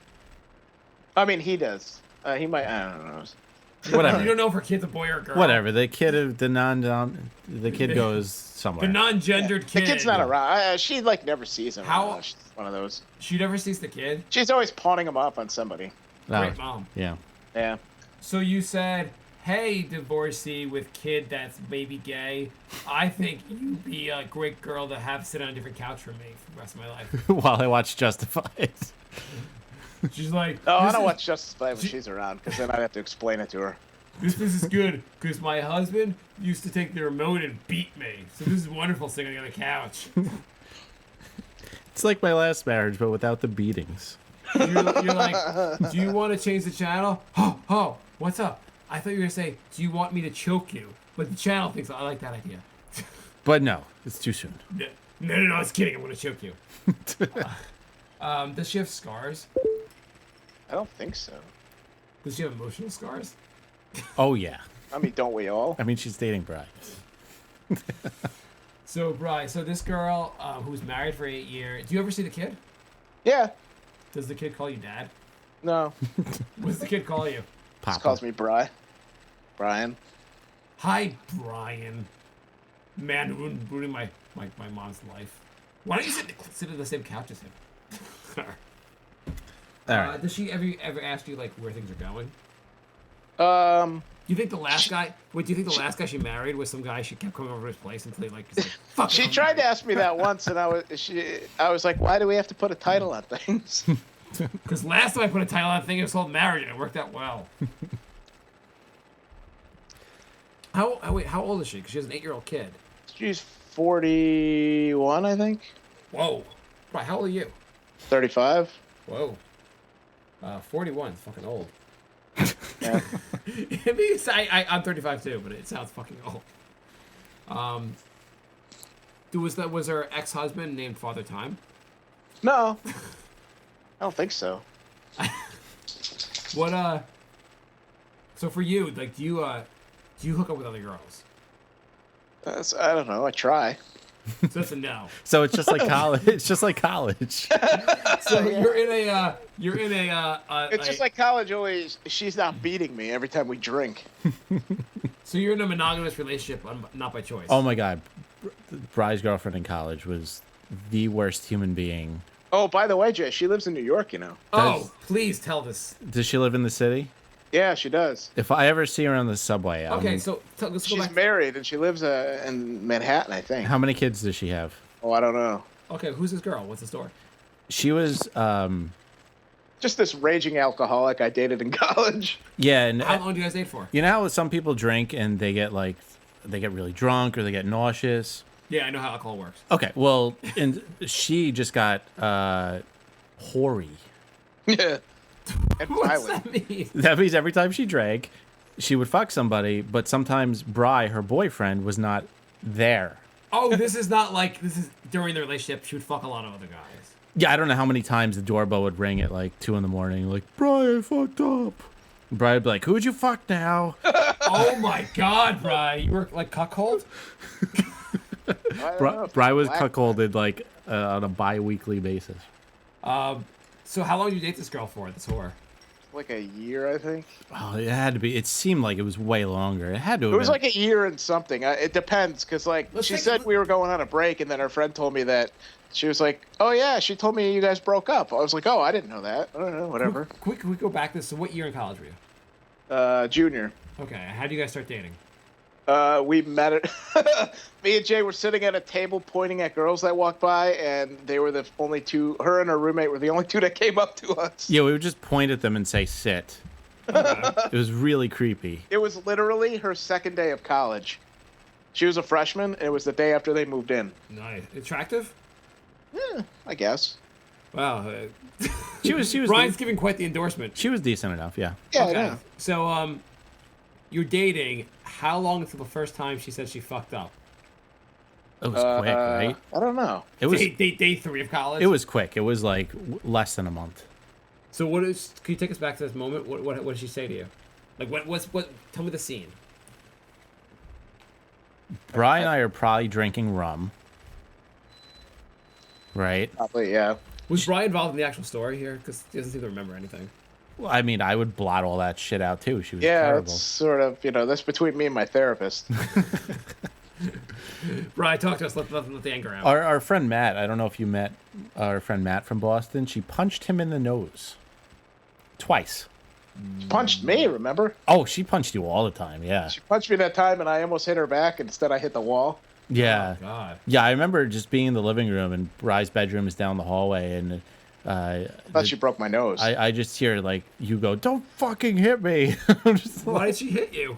I mean, he does. He might, I don't know. Whatever. You don't know if her kid's a boy or a girl. Whatever. The kid goes somewhere. The non-gendered kid. The kid's not around. She like never sees him. How? She's one of those. She never sees the kid? She's always pawning him off on somebody. Great mom. Yeah. Yeah. So you said, hey, divorcee with kid that's maybe gay, I think you'd be a great girl to have sit on a different couch for me for the rest of my life. While I watch Justified. She's like, Oh, I don't watch Justified when she's around, because then I'd have to explain it to her. This is good, because my husband used to take the remote and beat me. So this is wonderful sitting on the couch. It's like my last marriage, but without the beatings. You're like, do you want to change the channel? Oh, what's up? I thought you were going to say, do you want me to choke you? But the channel thinks, I like that idea. But no, it's too soon. No, I was kidding. I'm going to choke you. Does she have scars? I don't think so. Does she have emotional scars? Oh, yeah. I mean, don't we all? I mean, she's dating Bri. So, Bri, this girl who's married for 8 years, do you ever see the kid? Yeah. Does the kid call you dad? No. What does the kid call you? Papa. He calls me Brian. Hi, Brian. Man, ruining my mom's life. Why don't you sit at the same couch as him? All right. Does she ever ask you like where things are going? Um. You think the last guy? Wait, do you think the last guy she married was some guy she kept coming over to his place until he's like, fuck. She tried to ask me that once, and I was like, why do we have to put a title on things? Because last time I put a title on a thing, it was called marriage, and it worked out well. How old is she? Because she has an 8-year-old kid. She's 41, I think. Whoa. Right, how old are you? 35. Whoa. 41 is fucking old. Yeah. It means I'm 35 too, but it sounds fucking old. Was her ex-husband named Father Time? No. I don't think so. What so for you, like do you hook up with other girls? I don't know. I try. So that's a no. So it's just like college. It's just like college. So you're in a It's just like college. Always, she's not beating me every time we drink. So you're in a monogamous relationship, not by choice. Oh my God, Bri's girlfriend in college was the worst human being. Oh, by the way, Jay, she lives in New York. You know. Oh, please tell this. Does she live in the city? Yeah, she does. If I ever see her on the subway, Okay, so let's go She's back. married and she lives in Manhattan, I think. How many kids does she have? Oh, I don't know. Okay, who's this girl? What's the story? She was, Just this raging alcoholic I dated in college. yeah, and How long do you guys date for? you know how some people drink and they get really drunk or they get nauseous. Yeah, I know how alcohol works. Okay, well, and she just got hoary. Yeah. And What's violent. that mean? That means every time she drank, she would fuck somebody, but sometimes Bri, her boyfriend, was not there. Oh, this is during the relationship. She would fuck a lot of other guys. Yeah, I don't know how many times the doorbell would ring at like 2 a.m, like, Bri, I fucked up. Bri would be like, who'd you fuck now? Oh my God, Bri, you were like cuckold? Bri was cuckolded like on a bi-weekly basis. So how long did you date this girl for? This whore. Like a year, I think. Oh, it had to be. It seemed like it was way longer. It had to have It was been. like a year and something. It depends, because she said we were going on a break, and then her friend told me that she was like, "Oh yeah, she told me you guys broke up." I was like, "Oh, I didn't know that." I don't know, whatever. Can we go back this? So what year in college were you? Junior. Okay, how do you guys start dating? We met it. Me and Jay were sitting at a table pointing at girls that walked by, and they were the only two. Her and her roommate were the only two that came up to us. Yeah, we would just point at them and say, sit. It was really creepy. It was literally her second day of college. She was a freshman, and it was the day after they moved in. Nice. Attractive? Yeah, I guess. Wow. She was. Brian's giving quite the endorsement. She was decent enough, yeah. Yeah, Okay. I know. So, you're dating. How long until the first time she said she fucked up? It was quick, right? I don't know. It was. Day 3 of college? It was quick. It was like less than a month. So can you take us back to this moment? What did she say to you? Like, tell me the scene. Bri and I are probably drinking rum. Right? Probably, yeah. Was Brian involved in the actual story here? Because he doesn't seem to remember anything. Well, I mean, I would blot all that shit out too. She was Yeah, terrible. it's sort of, that's between me and my therapist. Brian, talk to us. Let the anger out. Our friend Matt, I don't know if you met our friend Matt from Boston. She punched him in the nose. Twice. She punched me, remember? Oh, she punched you all the time, yeah. She punched me that time, and I almost hit her back. Instead, I hit the wall. Yeah. Oh, God. Yeah, I remember just being in the living room, and Bri's bedroom is down the hallway, and I thought she broke my nose. I just hear, like, you go, don't fucking hit me. I'm just Why did she hit you?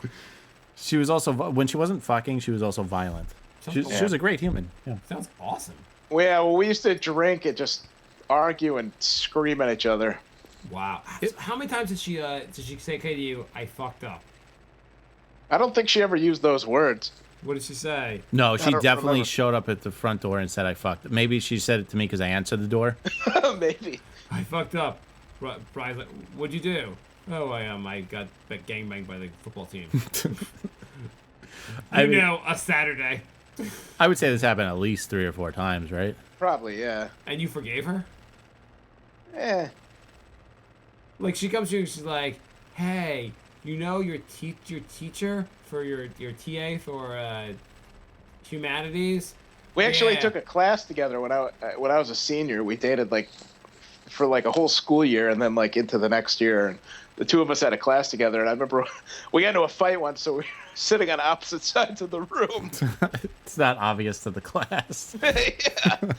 She was also, when she wasn't fucking, she was also violent. She was a great human. Yeah. Sounds awesome. Well, we used to drink and just argue and scream at each other. Wow. How many times did she say to you, I fucked up? I don't think she ever used those words. What did she say? No, she don't definitely remember. showed up at the front door and said, I fucked. Maybe she said it to me because I answered the door. Maybe. I fucked up. Brian's like, what'd you do? Oh, I got gangbanged by the football team. I mean, a Saturday. I would say this happened at least 3 or 4 times, right? Probably, yeah. And you forgave her? Eh. Like, she comes to you and she's like, hey, your teacher for your TA for humanities? We actually Yeah. took a class together when I was a senior. We dated for a whole school year and then into the next year. And the two of us had a class together. And I remember we got into a fight once, so we were sitting on opposite sides of the room. It's not obvious to the class. Yeah.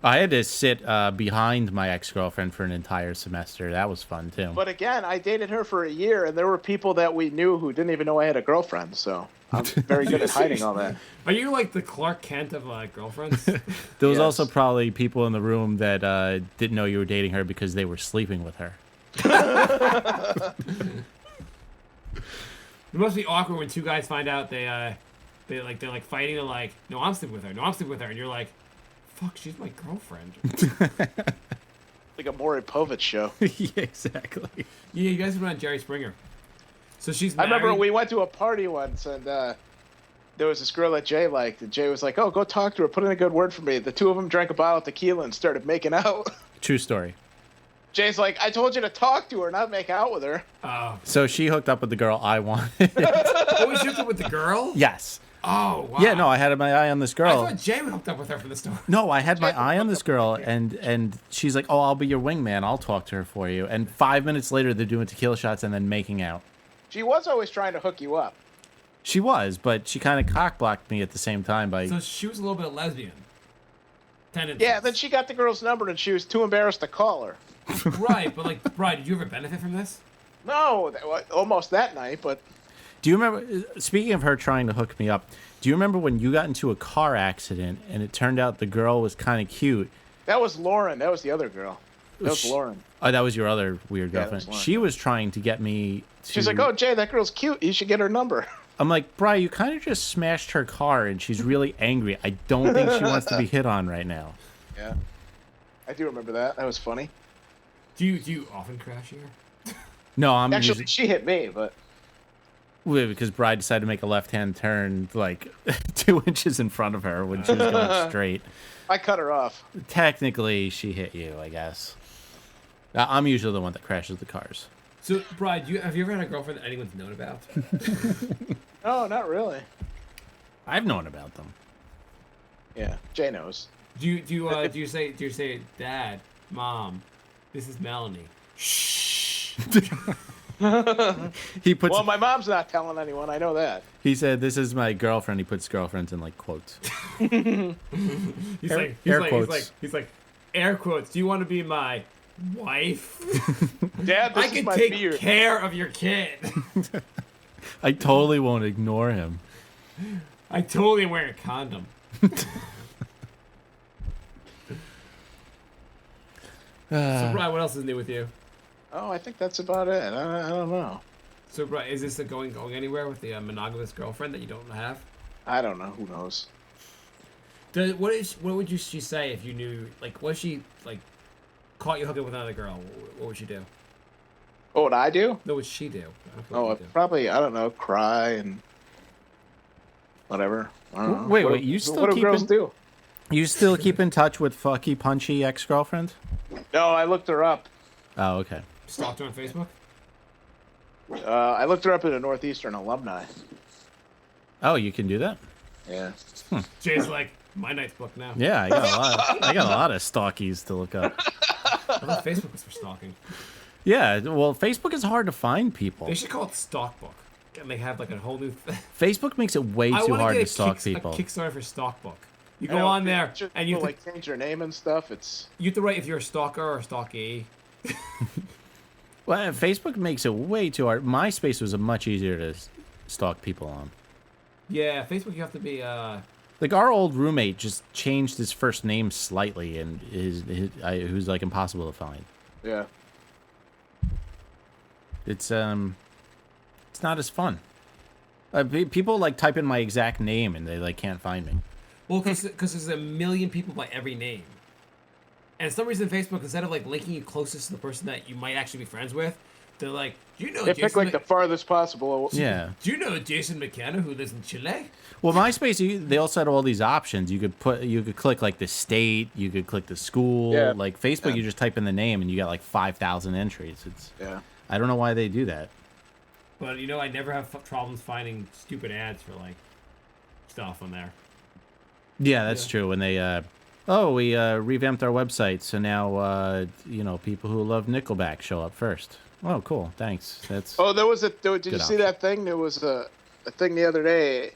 I had to sit behind my ex-girlfriend for an entire semester. That was fun, too. But again, I dated her for a year, and there were people that we knew who didn't even know I had a girlfriend. So I'm very good at hiding all that. Are you like the Clark Kent of girlfriends? There was Yes. also probably people in the room that didn't know you were dating her because they were sleeping with her. It must be awkward when two guys find out they're fighting. They're like, no, I'm sleeping with her. No, I'm sleeping with her. And you're like, fuck, she's my girlfriend. Like a Maury Povich show. Yeah, exactly. Yeah, you guys went on Jerry Springer. So she's I married. remember we went to a party once, and there was this girl that Jay liked, and Jay was like, "Oh, go talk to her. Put in a good word for me." The two of them drank a bottle of tequila and started making out. True story. Jay's like, "I told you to talk to her, not make out with her." Oh. So she hooked up with the girl I wanted. Oh, we hooked up with the girl? Yes. Oh, wow. Yeah, no, I had my eye on this I girl. thought Jay hooked up with her from the store. No, I had my eye on this girl, and she's like, "Oh, I'll be your wingman. I'll talk to her for you." And 5 minutes later, they're doing tequila shots and then making out. She was always trying to hook you up. She was, but she kind of cock-blocked me at the same time by... So she was a little bit lesbian. Tendencies. Yeah, then she got the girl's number, and she was too embarrassed to call her. Right, but Brian, did you ever benefit from this? No, almost that night, but Do you remember, speaking of her trying to hook me up, do you remember when you got into a car accident and it turned out the girl was kind of cute? that was Lauren. That was the other girl. That was Sh- Lauren. Oh, that was your other weird Yeah, that girlfriend. was Lauren. She was trying to get me to... She's like, "Oh, Jay, that girl's cute. You should get her number." I'm like, Bri, you kind of just smashed her car and she's really angry. I don't think she wants to be hit on right now. Yeah, I do remember that. That was funny. Do you often crash here? No, I'm Actually, usually... she hit me, but Well, because Bri decided to make a left-hand turn like 2 inches in front of her when she was going straight. I cut her off. Technically, she hit you, I guess. I'm usually the one that crashes the cars. So, Brian, have you ever had a girlfriend that anyone's known about? No, not really. I've known about them. Yeah, Jay knows. Do you say, Dad, Mom, this is Melanie? Shh. He puts. Well, my mom's not telling anyone. I know that. He said, "This is my girlfriend." He puts girlfriends in like quotes. He's like, air quotes. Do you want to be my wife? Dad, this I is can my take beard. care of your kid. I totally won't ignore him. I totally am wearing a condom. So, Brian, what else is new with you? Oh, I think that's about it. I don't know. So, Brian, is this going anywhere with the monogamous girlfriend that you don't have? I don't know. Who knows? What would she say if you knew? Like, what if she like caught you hooking with another girl? What would she do? What would I do? No, what would she do? Oh, probably, I don't know, cry and whatever. I don't know. Wait, you still what do girls do? You still keep in touch with fucky punchy ex-girlfriend? No, I looked her up. Oh, okay. Stalked her on Facebook? I looked her up in a Northeastern alumni. Oh, you can do that? Yeah. Jay's like, my night's booked now. Yeah, I got a lot of stalkies to look up. I thought Facebook was for stalking. Yeah, well, Facebook is hard to find people. They should call it Stalkbook. And they have like a whole new thing. Facebook makes it way too hard to stalk people. A Kickstarter for Stalkbook. You go on there and you like change your name and stuff. You have to write if you're a stalker or a stalkee. Well, Facebook makes it way too hard. MySpace was much easier to stalk people on. Yeah, Facebook you have to be like our old roommate just changed his first name slightly, and who's like impossible to find. Yeah. It's not as fun. People like type in my exact name and they like can't find me. Well, because there's a million people by every name. And for some reason, Facebook, instead of like linking you closest to the person that you might actually be friends with, they're like, do you know they pick like the farthest possible. Yeah. Do you know Jason McKenna who lives in Chile? Well, MySpace, they also had all these options. You could click like the state, you could click the school. Yeah. Like Facebook, you just type in the name and you got like 5,000 entries. Yeah. I don't know why they do that. But you know, I never have problems finding stupid ads for like stuff on there. Yeah, that's true. When they, we revamped our website, so now people who love Nickelback show up first. Oh, cool. Thanks. That's. Oh, did you see that thing? There was a thing the other day.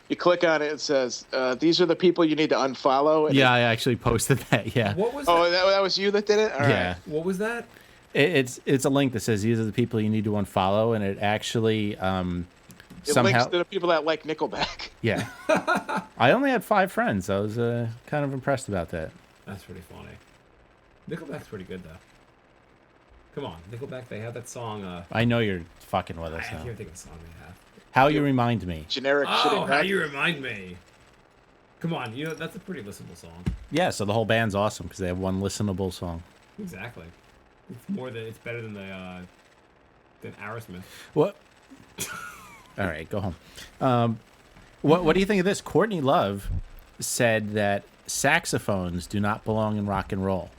You click on it, it says, "These are the people you need to unfollow." And I actually posted that. Yeah. What was? Oh, that was you that did it. All yeah. Right. What was that? It's a link that says these are the people you need to unfollow, and it actually It links to the people that like Nickelback. Yeah. I only had 5 friends. I was kind of impressed about that. That's pretty funny. Nickelback's pretty good, though. Come on, Nickelback, they have that song. I know you're fucking with us I now. can't think of the song they have. How You Remind Me. Generic shit. Oh, How You Remind Me. Come on, that's a pretty listenable song. Yeah, so the whole band's awesome because they have one listenable song. Exactly. It's better than than Aerosmith. What? All right, go home. What do you think of this? Courtney Love said that saxophones do not belong in rock and roll.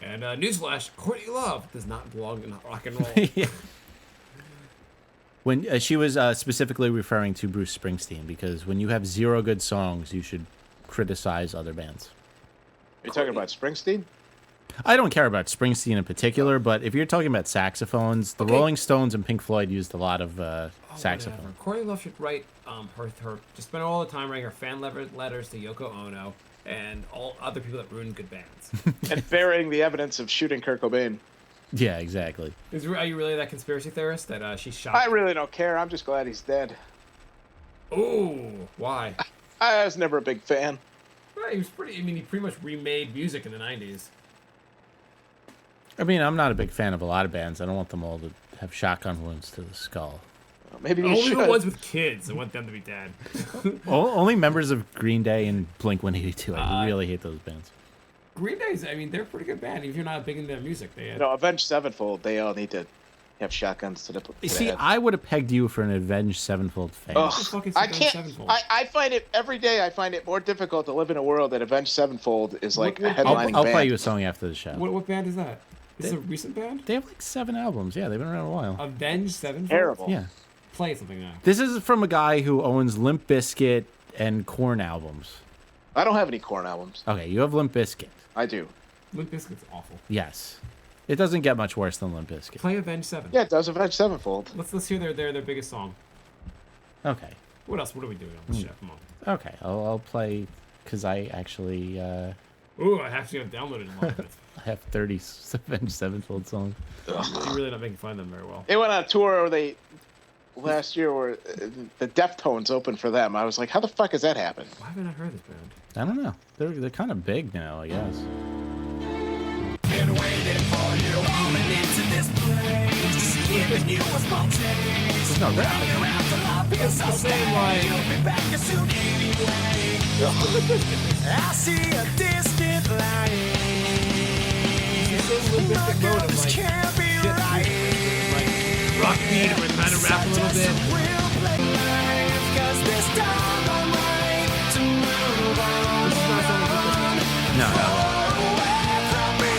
And newsflash: Courtney Love does not belong in rock and roll. Yeah. When she was specifically referring to Bruce Springsteen, because when you have 0 good songs, you should criticize other bands. Are you talking about Springsteen? I don't care about Springsteen in particular, but if you're talking about saxophones, the Rolling Stones and Pink Floyd used a lot of saxophone. Whatever. Courtney Love should write her just spend all the time writing her fan letters to Yoko Ono and all other people that ruined good bands. And burying the evidence of shooting Kurt Cobain. Yeah, exactly. Are you really that conspiracy theorist that she shot? I really don't care. I'm just glad he's dead. Ooh, why? I was never a big fan. Well, he was pretty. I mean, he pretty much remade music in the '90s. I mean, I'm not a big fan of a lot of bands. I don't want them all to have shotgun wounds to the skull. Maybe you Only should. the ones with kids. I want them to be dead. Only members of Green Day and Blink-182. I really hate those bands. Green Day's, I mean, they're a pretty good band. If you're not big into their music, they had... Avenged Sevenfold, they all need to have shotguns to the See, head. I would have pegged you for an Avenged Sevenfold fan. What the fuck is I Avenged can't. Sevenfold? I find it every day. I find it more difficult to live in a world that Avenged Sevenfold is like a headlining I'll band. play you a song after the show. What band is that? Is it a recent band? They have like 7 albums. Yeah, they've been around a while. Avenged Sevenfold? Terrible. Yeah. Play something now. This is from a guy who owns Limp Bizkit and Korn albums. I don't have any Korn albums. Okay, you have Limp Bizkit. I do. Limp Bizkit's awful. Yes. It doesn't get much worse than Limp Bizkit. Play Avenged Seven. Yeah, it does. Avenged Sevenfold. Let's hear their biggest song. Okay. What else? What are we doing on the show? Come on. Okay. I'll play because I actually Ooh, I actually have downloaded a lot of it. I have 30 Avenged Sevenfold songs. You're really not making fun of them very well. They went on a tour last year where the Deftones opened for them. I was like, how the fuck has that happened? Why haven't I heard this band? I don't know. They're kind of big now, I guess. Been waiting for you, rolling into this place, giving you a small taste. No, they're- Around the love feels so steady. You'll be back soon anyway. I see a distant light. My girls can't be right. Rock beat, and we're trying to rap a little bit. We'll play life, 'cause this time I'm right to move on. No. Away from me.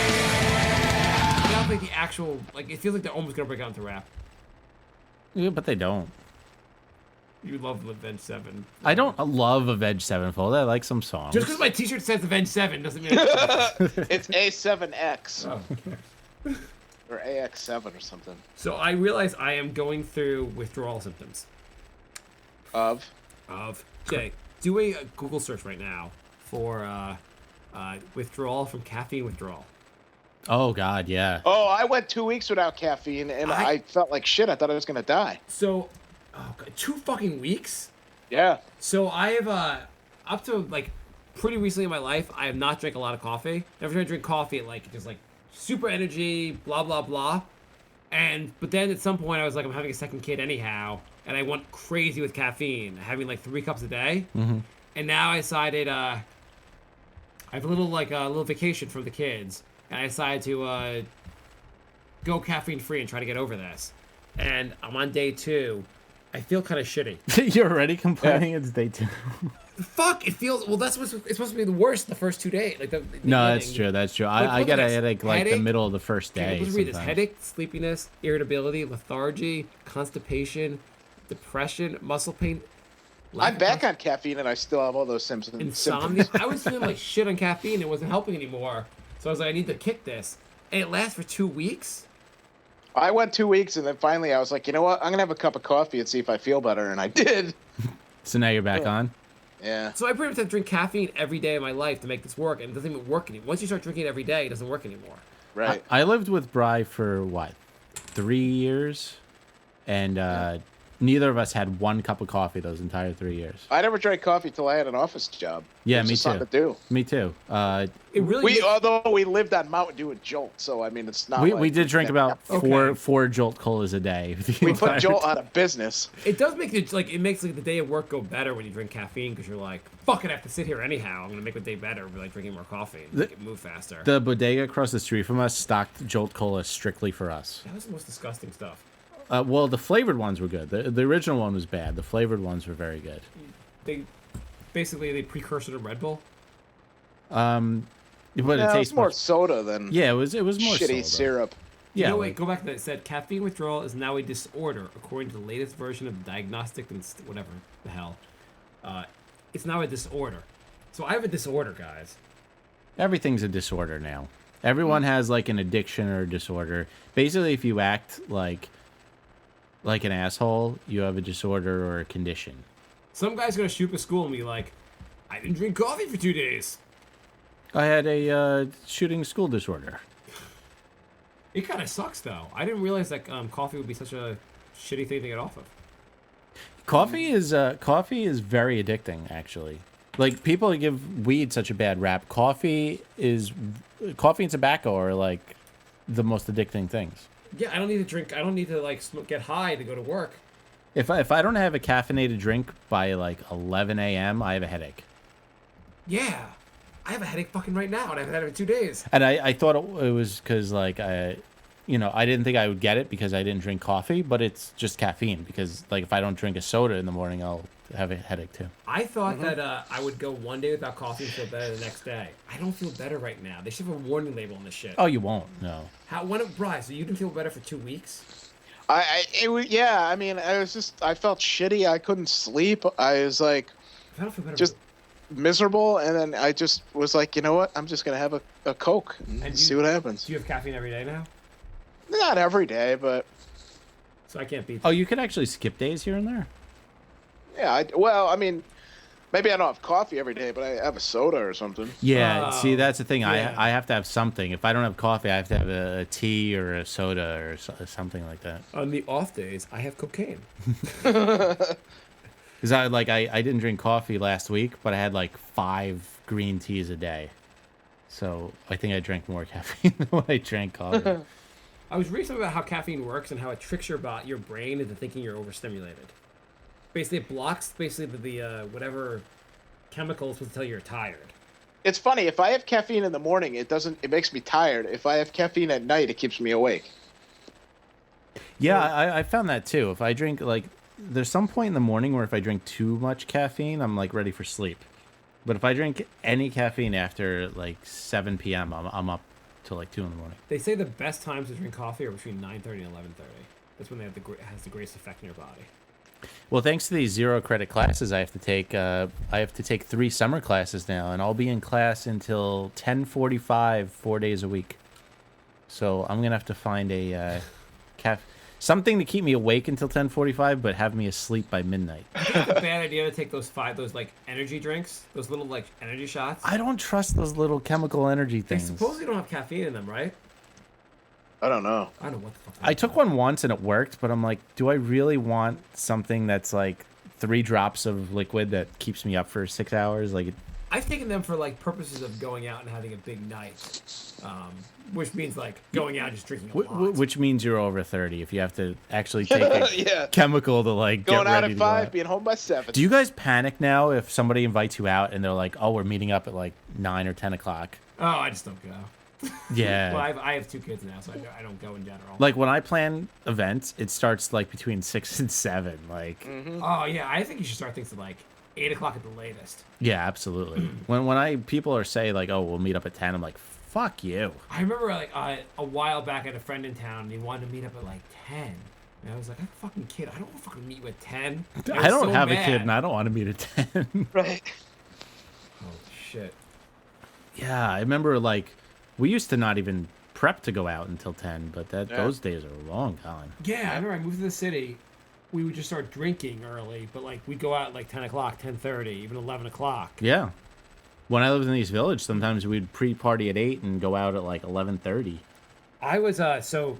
I don't think the actual, like, it feels like they're almost gonna break out into rap. Yeah, but they don't. You love Avenged Seven. I don't love Avenged Sevenfold. I like some songs. Just because my T-shirt says Avenged Seven doesn't mean it's It's A7X oh. or AX7 or something. So I realize I am going through withdrawal symptoms Of Jay. Do a Google search right now for withdrawal from caffeine withdrawal. Oh God, yeah. Oh, I went 2 weeks without caffeine, and I felt like shit. I thought I was gonna die. So, oh God, 2 fucking weeks. Yeah. So I have up to like pretty recently in my life, I have not drank a lot of coffee. Never tried to drink coffee at like just like super energy, blah blah blah. But then at some point I was like, I'm having a second kid anyhow, and I went crazy with caffeine, having like 3 cups a day. Mm-hmm. And now I decided I have a little vacation from the kids, and I decided to go caffeine free and try to get over this. And I'm on day 2. I feel kind of shitty. You're already complaining it's day 2. Fuck! It feels well. It's supposed to be the worst the first 2 days. Like the No, beginning. that's true. That's true. Look I at get a this. headache like the Headache? middle of the first day. Okay, let's read this: sometimes. headache, sleepiness, irritability, lethargy, constipation, depression, muscle pain. lack I'm of back on caffeine, and I still have all those symptoms. insomnia. I was feeling like shit on caffeine. It wasn't helping anymore. So I was like, I need to kick this. And it lasts for 2 weeks. I went 2 weeks, and then finally I was like, you know what? I'm gonna have a cup of coffee and see if I feel better, and I did. So now you're back on. Yeah. So I pretty much have to drink caffeine every day of my life to make this work, and it doesn't even work anymore. Once you start drinking it every day, it doesn't work anymore. Right. I lived with Bri for what, 3 years, and neither of us had 1 cup of coffee those entire 3 years. I never drank coffee till I had an office job. Yeah, It was me just something too. to do. Me too. It really. Although we lived on Mountain Dew and Jolt, so I mean, it's not. We like did drink about Okay. four Jolt Colas a day. We put Jolt out of business. It does make it like the day of work go better when you drink caffeine because you're like, fuck it, I have to sit here anyhow. I'm gonna make the day better by like drinking more coffee and make it move faster. The bodega across the street from us stocked Jolt Cola strictly for us. That was the most disgusting stuff. Well, the flavored ones were good. The original one was bad. The flavored ones were very good. They precursor to Red Bull. But it It's tastes more much. soda than Yeah, it was more shitty soda. syrup. Yeah, Wait, like- go back to that. It said caffeine withdrawal is now a disorder according to the latest version of the diagnostic and whatever the hell. It's now a disorder. So I have a disorder, guys. everything's a disorder now. Everyone has like an addiction or a disorder. Basically, if you act like an asshole, you have a disorder or a condition. Some guy's gonna shoot up a school and be like, I didn't drink coffee for 2 days. I had a shooting school disorder. It kind of sucks though. I didn't realize that coffee would be such a shitty thing to get off of. Coffee is very addicting, actually. Like, people give weed such a bad rap. Coffee and tobacco are like the most addicting things. Yeah, I don't need to drink. I don't need to like get high to go to work. If I don't have a caffeinated drink by like 11 a.m., I have a headache. Yeah, I have a headache fucking right now, and I've had it for 2 days. And I thought it was because like I didn't think I would get it because I didn't drink coffee, but it's just caffeine because like if I don't drink a soda in the morning, I'll have a headache too. I thought that I would go 1 day without coffee and feel better the next day. I don't feel better right now. They should have a warning label on this shit. Oh, you won't? No. Bri, so you didn't feel better for 2 weeks? I mean, I felt shitty. I couldn't sleep. I was like, I don't feel better. just miserable. And then I just was like, you know what? I'm just going to have a Coke and see what happens. Do you have caffeine every day now? Not every day, but So I can't beat Oh, you could actually skip days here and there. yeah. Well, I mean, maybe I don't have coffee every day, but I have a soda or something. Yeah, see, Oh, that's the thing. yeah. I have to have something. If I don't have coffee, I have to have a tea or a soda or something like that. On the off days, I have cocaine. Because I didn't drink coffee last week, but I had like 5 green teas a day. So I think I drank more caffeine than when I drank coffee. I was reading something about how caffeine works and how it tricks your brain into thinking you're overstimulated. Basically, it blocks the whatever chemicals will tell you you're tired. It's funny. If I have caffeine in the morning, it doesn't. It makes me tired. If I have caffeine at night, it keeps me awake. Yeah, I found that too. If I drink there's some point in the morning where if I drink too much caffeine, I'm like ready for sleep. But if I drink any caffeine after like 7 p.m., I'm up till like 2 in the morning. They say the best times to drink coffee are between 9:30 and 11:30. That's when they have has the greatest effect on your body. Well, thanks to these 0 credit classes, I have to take 3 summer classes now, and I'll be in class until 10:45, 4 days a week. So I'm gonna have to find a something to keep me awake until 10:45, but have me asleep by midnight. It's a bad idea to take those like energy drinks, those little like energy shots. I don't trust those little chemical energy They things. supposedly don't have caffeine in them, right? I don't know. I don't know what the fuck. I took one once and it worked, but I'm like, do I really want something that's like 3 drops of liquid that keeps me up for 6 hours? Like, I've taken them for like purposes of going out and having a big night, which means like going out and just drinking a lot. which means you're over 30 if you have to actually take a Yeah. chemical to like Going get out ready at to go 5, out. being home by 7. Do you guys panic now if somebody invites you out and they're like, oh, we're meeting up at like 9 or 10 o'clock? Oh, I just don't go. Yeah. Well, I have 2 kids now, so I don't go in general. Like when I plan events, it starts like between 6 and 7. Like, Oh yeah, I think you should start things at like 8 o'clock at the latest. yeah, absolutely. when people are say like, oh, we'll meet up at 10, I'm like, fuck you. I remember like a while back I had a friend in town and he wanted to meet up at like 10. And I was like, I'm a fucking kid. I don't want to fucking meet you at 10. I don't have a kid and I don't want to meet at 10. Right. Oh shit. Yeah, I remember like we used to not even prep to go out until 10, but those days are long gone. Yeah, I remember I moved to the city. We would just start drinking early, but like we'd go out at like 10 o'clock, 10:30, even 11 o'clock. Yeah. When I lived in the East Village, sometimes we'd pre-party at 8 and go out at like 11:30. I was so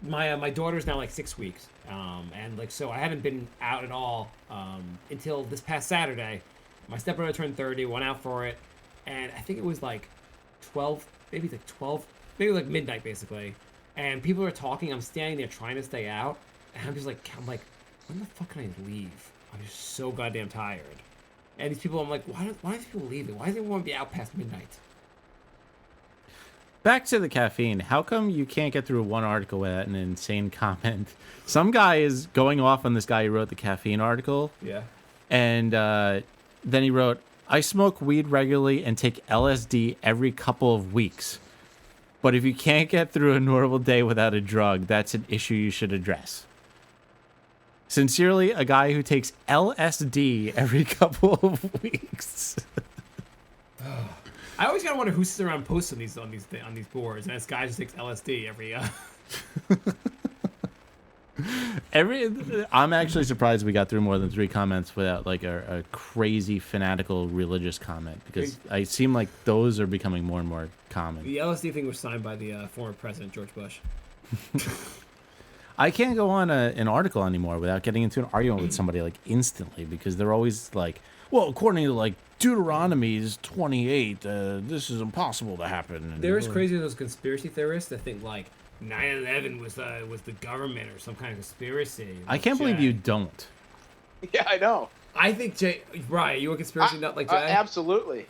my daughter's now like 6 weeks, and like so I haven't been out at all until this past Saturday. My stepbrother turned 30, went out for it, and I think it was like 12, maybe like midnight basically. And people are talking. I'm standing there trying to stay out, and I'm like, when the fuck can I leave? I'm just so goddamn tired. And these people, I'm like, why are these people leaving? Why does everyone be out past midnight? Back to the caffeine. How come you can't get through one article without an insane comment? Some guy is going off on this guy who wrote the caffeine article, Yeah. and then he wrote, I smoke weed regularly and take LSD every couple of weeks. But if you can't get through a normal day without a drug, that's an issue you should address. Sincerely, a guy who takes LSD every couple of weeks. I always gotta wonder who sits around posting these on these boards, and this guy just takes LSD every. I'm actually surprised we got through more than 3 comments without like a crazy fanatical religious comment, because I seem like those are becoming more and more common. The LSD thing was signed by the former president George Bush. I can't go on an article anymore without getting into an argument with somebody like instantly, because they're always like, well, according to like Deuteronomy's 28, this is impossible to happen. And They're as crazy as those conspiracy theorists that think like 9/11 was the government or some kind of conspiracy. I can't believe you don't. Yeah, I know. I think Jay, Brian, you a conspiracy nut like Jay? Absolutely.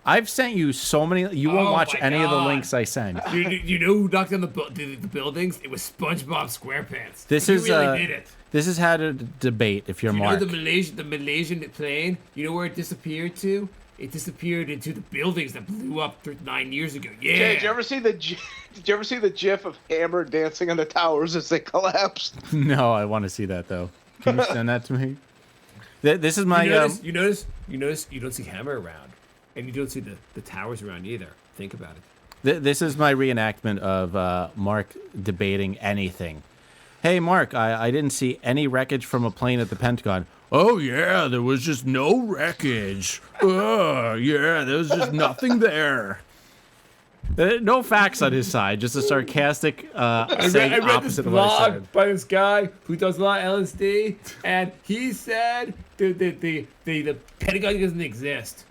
I've sent you so many. You won't Oh watch my any of the God. links I send. You know who knocked down the buildings? It was SpongeBob SquarePants. This He is really did it. This is how to debate if you're You Marc. know the Malaysian plane? You know where it disappeared to? It disappeared into the buildings that blew up 9 years ago. Yeah. Jay, did you ever see the GIF of Hammer dancing on the towers as they collapsed? No, I want to see that though. Can you send that to me? This is my. You notice you don't see Hammer around, and you don't see the towers around either. Think about it. This is my reenactment of Mark debating anything. Hey, Mark, I didn't see any wreckage from a plane at the Pentagon. Oh, yeah, there was just no wreckage. Oh, yeah, there was just nothing there. No facts on his side, just a sarcastic saying I read this opposite of what he blog said. by this guy who does a lot of LSD, and he said the Pentagon doesn't exist.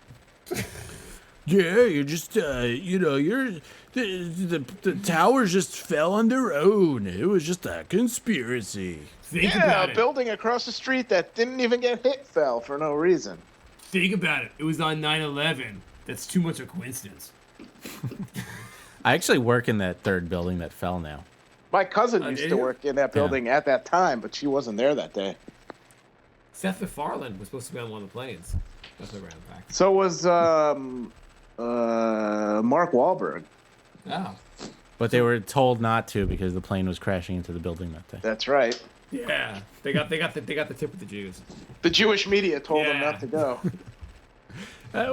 Yeah, you're just, the towers just fell on their own. It was just a conspiracy. Think Yeah, about a it. building across the street that didn't even get hit fell for no reason. Think about it. It was on 9/11. That's too much of a coincidence. I actually work in that third building that fell now. My cousin used did to you? work in that building at that time, but she wasn't there that day. Seth MacFarlane was supposed to be on one of the planes. That's a random fact. So was Mark Wahlberg. Oh. But they were told not to because the plane was crashing into the building that day. That's right. Yeah. They got the tip with the Jews. The Jewish media told him Yeah. not to go.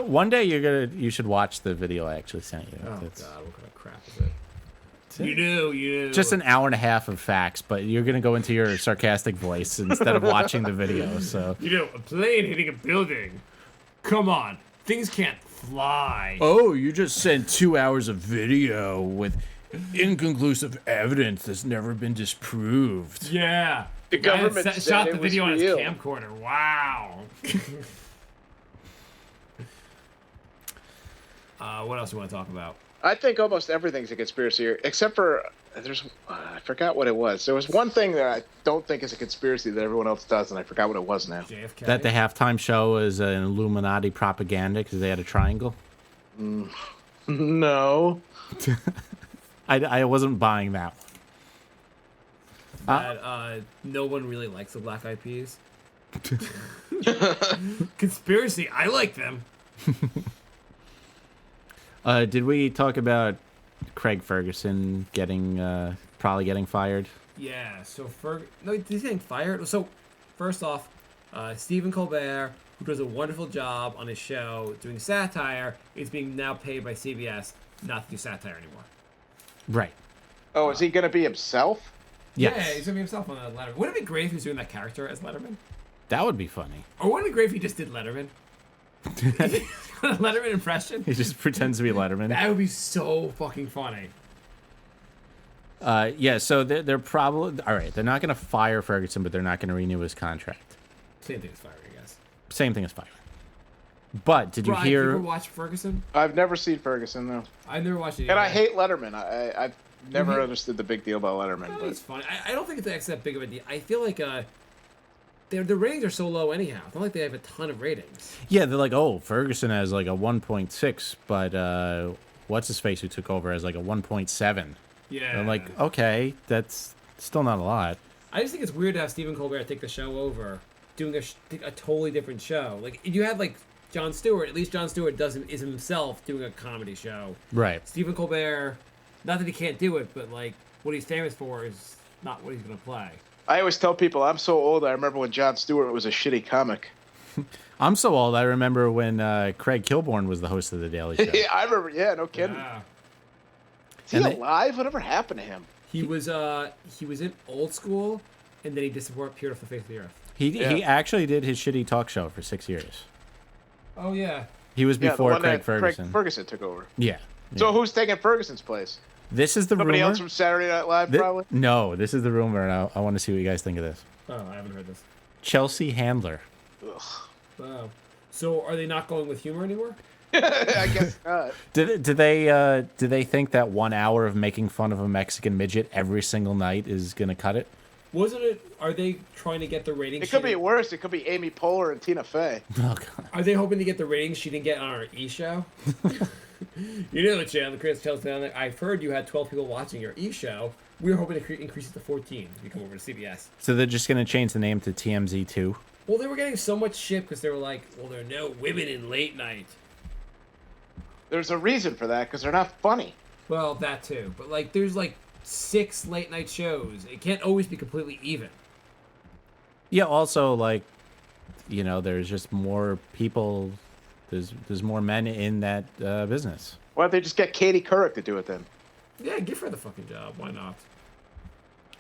One day you should watch the video I actually sent you. Oh It's God, what kind of crap is it? You do. just an hour and a half of facts, but you're gonna go into your sarcastic voice instead of watching the video. So a plane hitting a building. Come on, things can't fly. oh, you just sent 2 hours of video with inconclusive evidence that's never been disproved. Yeah. The guy had government said shot it the was video on his real. camcorder. Wow. What else do you want to talk about? I think almost everything's a conspiracy, except for I forgot what it was. There was one thing that I don't think is a conspiracy that everyone else does, and I forgot what it was now. JFK. That the halftime show is an Illuminati propaganda because they had a triangle. No. I wasn't buying that one. That no one really likes the Black Eyed Peas. Conspiracy. I like them. Did we talk about Craig Ferguson probably getting fired? Yeah. So no, did he get fired? So first off, Stephen Colbert, who does a wonderful job on his show doing satire, is being now paid by CBS not to do satire anymore. Right. Oh, is he going to be himself? Yes. Yeah, he's gonna be himself on Letterman. Wouldn't it be great if he was doing that character as Letterman? That would be funny. Or wouldn't it be great if he just did Letterman? A Letterman impression? He just pretends to be Letterman. That would be so fucking funny. Yeah, so they're probably... All right, they're not going to fire Ferguson, but they're not going to renew his contract. Same thing as firing, I guess. Same thing as firing. But did you Brian, you hear... ever watch Ferguson? I've never seen Ferguson, though. I've never watched it. And I either. hate Letterman. I've never hate- understood the big deal about Letterman. Well, But it's funny. I don't think it's actually that big of a deal. I feel like the ratings are so low anyhow. It's not like they have a ton of ratings. Yeah, they're like, oh, Ferguson has like a 1.6, but what's-his-face who took over has like a 1.7. Yeah. And I'm like, okay, that's still not a lot. I just think it's weird to have Stephen Colbert take the show over, doing a totally different show. Like, if you had like Jon Stewart, at least Jon Stewart is himself doing a comedy show. Right. Stephen Colbert, not that he can't do it, but like what he's famous for is not what he's gonna play. I always tell people I'm so old. I remember when Jon Stewart was a shitty comic. I'm so old, I remember when Craig Kilborn was the host of The Daily Show. Yeah, I remember. Yeah, no kidding. Yeah. Is he And they- alive? Whatever happened to him? He was in Old School, and then he disappeared off the face of the earth. He actually did his shitty talk show for 6 years. Oh yeah. He was Yeah, the before one Craig that Ferguson. Craig Ferguson took over. Yeah. So who's taking Ferguson's place? This is the Somebody rumor. else from Saturday Night Live, Thi- probably? No, this is the rumor, and I want to see what you guys think of this. Oh, I haven't heard this. Chelsea Handler. Ugh. Wow. So are they not going with humor anymore? I guess not. Do they think that 1 hour of making fun of a Mexican midget every single night is gonna cut it? Wasn't it? Are they trying to get the ratings? It could be worse. It could be Amy Poehler and Tina Fey. Oh god. Are they hoping to get the ratings she didn't get on her E show? You know, Chan, the Chris tells down there. I've heard you had 12 people watching your E show. We're hoping to increase it to 14 if you come over to CBS. So they're just gonna change the name to TMZ2. Well, they were getting so much shit because they were like, well, there are no women in late night. There's a reason for that, because they're not funny. Well, that too. But like, there's like 6 late night shows. It can't always be completely even. Yeah. Also, like, there's just more people There's more men in that business. Why don't they just get Katie Couric to do it then? Yeah, give her the fucking job. Why not?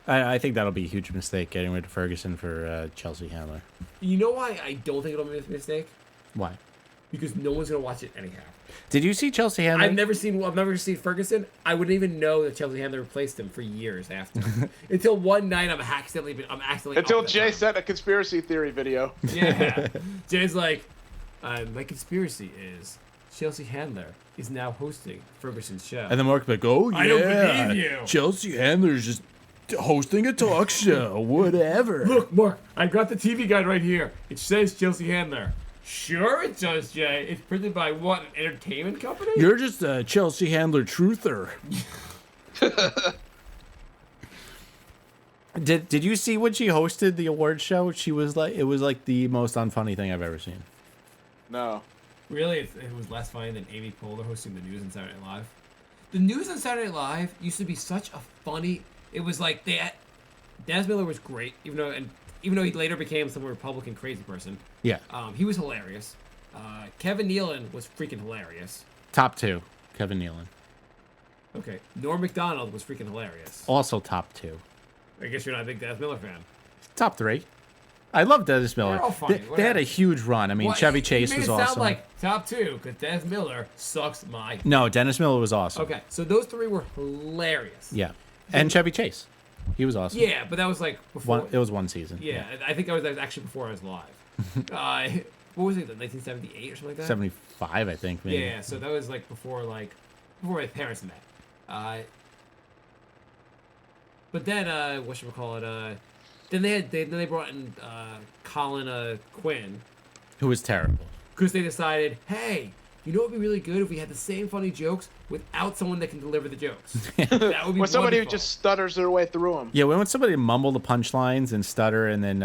I think that'll be a huge mistake getting rid of Ferguson for Chelsea Handler. You know why I don't think it'll be a mistake? Why? Because no one's gonna watch it anyhow. Did you see Chelsea Handler? I've never seen Ferguson. I wouldn't even know that Chelsea Handler replaced him for years after. Until one night I'm accidentally Until up that Jay time. sent a conspiracy theory video. Yeah. Jay's like, my conspiracy is Chelsea Handler is now hosting Ferguson's show. And then Mark like, oh yeah, I don't believe you. Chelsea Handler's just hosting a talk show, whatever. Look, Mark, I got the TV guide right here. It says Chelsea Handler. Sure it does, Jay. It's printed by what, an entertainment company? You're just a Chelsea Handler truther. Did you see when she hosted the award show? She was like, it was like the most unfunny thing I've ever seen. No. Really? It was less funny than Amy Poehler hosting the news on Saturday Night Live? The news on Saturday Night Live used to be such a funny... It was like, Dennis Miller was great, even though he later became some Republican crazy person. Yeah. He was hilarious. Kevin Nealon was freaking hilarious. Top 2, Kevin Nealon. Okay. Norm Macdonald was freaking hilarious. Also top 2. I guess you're not a big Dennis Miller fan. Top 3. I love Dennis Miller. They're all funny, They had a huge run. I mean, Well, Chevy you Chase made was it sound awesome. like top 2, because Dennis Miller sucks my... No, Dennis Miller was awesome. Okay, so those 3 were hilarious. Yeah. And Chevy Chase. He was awesome. Yeah, but that was like before... It was one season. Yeah, I think that was actually before I was live. What was it, 1978 or something like that? 75, I think, maybe. Yeah, so that was like before my parents met. But then whatchamacallit, then they brought in Colin Quinn, Who was terrible. because they decided, hey, you know what would be really good if we had the same funny jokes without someone that can deliver the jokes. That would be With somebody who wonderful. just stutters their way through them. Yeah, we want somebody to mumble the punchlines and stutter and then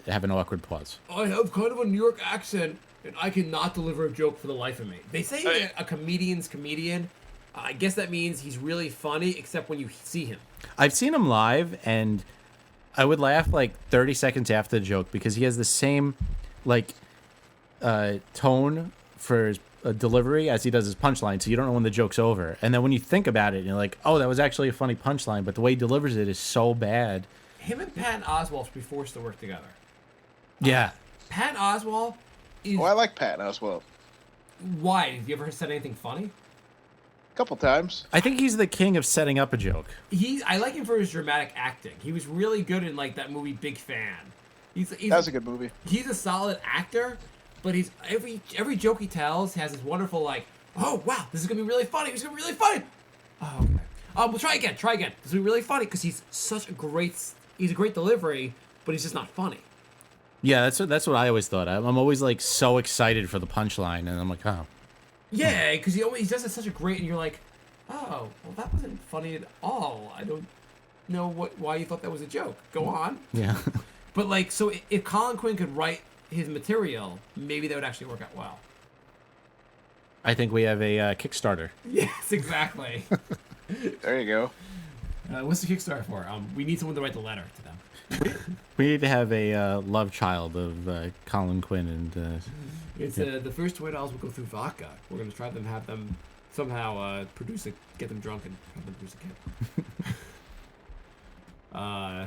have an awkward pause. I have kind of a New York accent, and I cannot deliver a joke for the life of me. They say a comedian's comedian. I guess that means he's really funny, except when you see him. I've seen him live, and I would laugh like 30 seconds after the joke because he has the same like tone for his delivery as he does his punchline, so you don't know when the joke's over. And then when you think about it, you're like, oh, that was actually a funny punchline, but the way he delivers it is so bad. Him and Patton Oswalt should be forced to work together. Yeah. Patton Oswalt is... Oh, I like Patton Oswalt. Why? Have you ever said anything funny? A couple times. I think he's the king of setting up a joke. I like him for his dramatic acting. He was really good in like that movie Big Fan. That was a good movie. He's a solid actor, but he's every joke he tells has this wonderful like, oh wow, this is gonna be really funny. It's gonna be really funny. Oh, okay. We'll try again. This will be really funny because he's a great delivery, but he's just not funny. Yeah, that's what I always thought. I'm always like so excited for the punchline, and I'm like, oh. Yeah, because he does it such a great, and you're like, oh, well that wasn't funny at all. I don't know why you thought that was a joke. Go on. Yeah. But like, so if Colin Quinn could write his material, maybe that would actually work out well. I think we have a Kickstarter. Yes, exactly. There you go. What's the Kickstarter for? We need someone to write the letter to them. We need to have a love child of Colin Quinn and. It's the first $20 will go through vodka. We're gonna try to have them somehow get them drunk and have them produce a kid. I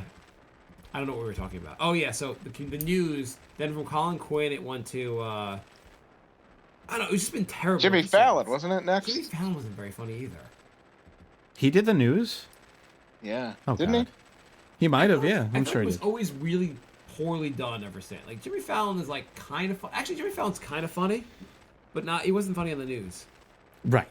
don't know what we were talking about. Oh yeah, so the news. Then from Colin Quinn, it went to I don't know. It's just been terrible. Jimmy Fallon, wasn't it next? Jimmy Fallon wasn't very funny either. He did the news? Yeah. Oh, Didn't God. He might have, yeah. I I'm thought sure it he was did. always really poorly done ever since. Like Jimmy Fallon is like kind of fun. Actually, Jimmy Fallon's kind of funny, but he wasn't funny on the news. Right.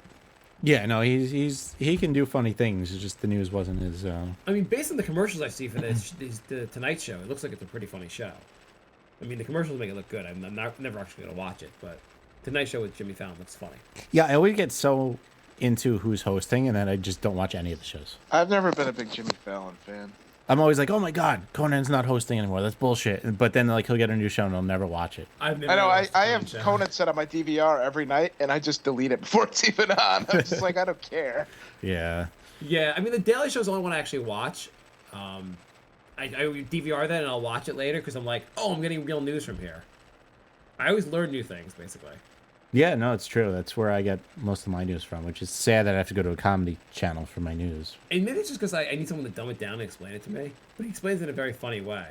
Yeah, no, he can do funny things. It's just the news wasn't his. I mean, based on the commercials I see for the Tonight Show, it looks like it's a pretty funny show. I mean, the commercials make it look good. I'm never actually going to watch it, but Tonight Show with Jimmy Fallon looks funny. Yeah, I always get so into who's hosting, and then I just don't watch any of the shows. I've never been a big Jimmy Fallon fan. I'm always like, oh my God, Conan's not hosting anymore. That's bullshit. But then like he'll get a new show and I'll never watch it. I know. I have Conan set on my DVR every night, and I just delete it before it's even on. I'm just like, I don't care. Yeah. Yeah, I mean, The Daily Show is the only one I actually watch. I DVR that and I'll watch it later because I'm like, oh, I'm getting real news from here. I always learn new things, basically. Yeah, no, it's true. That's where I get most of my news from, which is sad that I have to go to a comedy channel for my news. And maybe it's just because I need someone to dumb it down and explain it to me. But he explains it in a very funny way.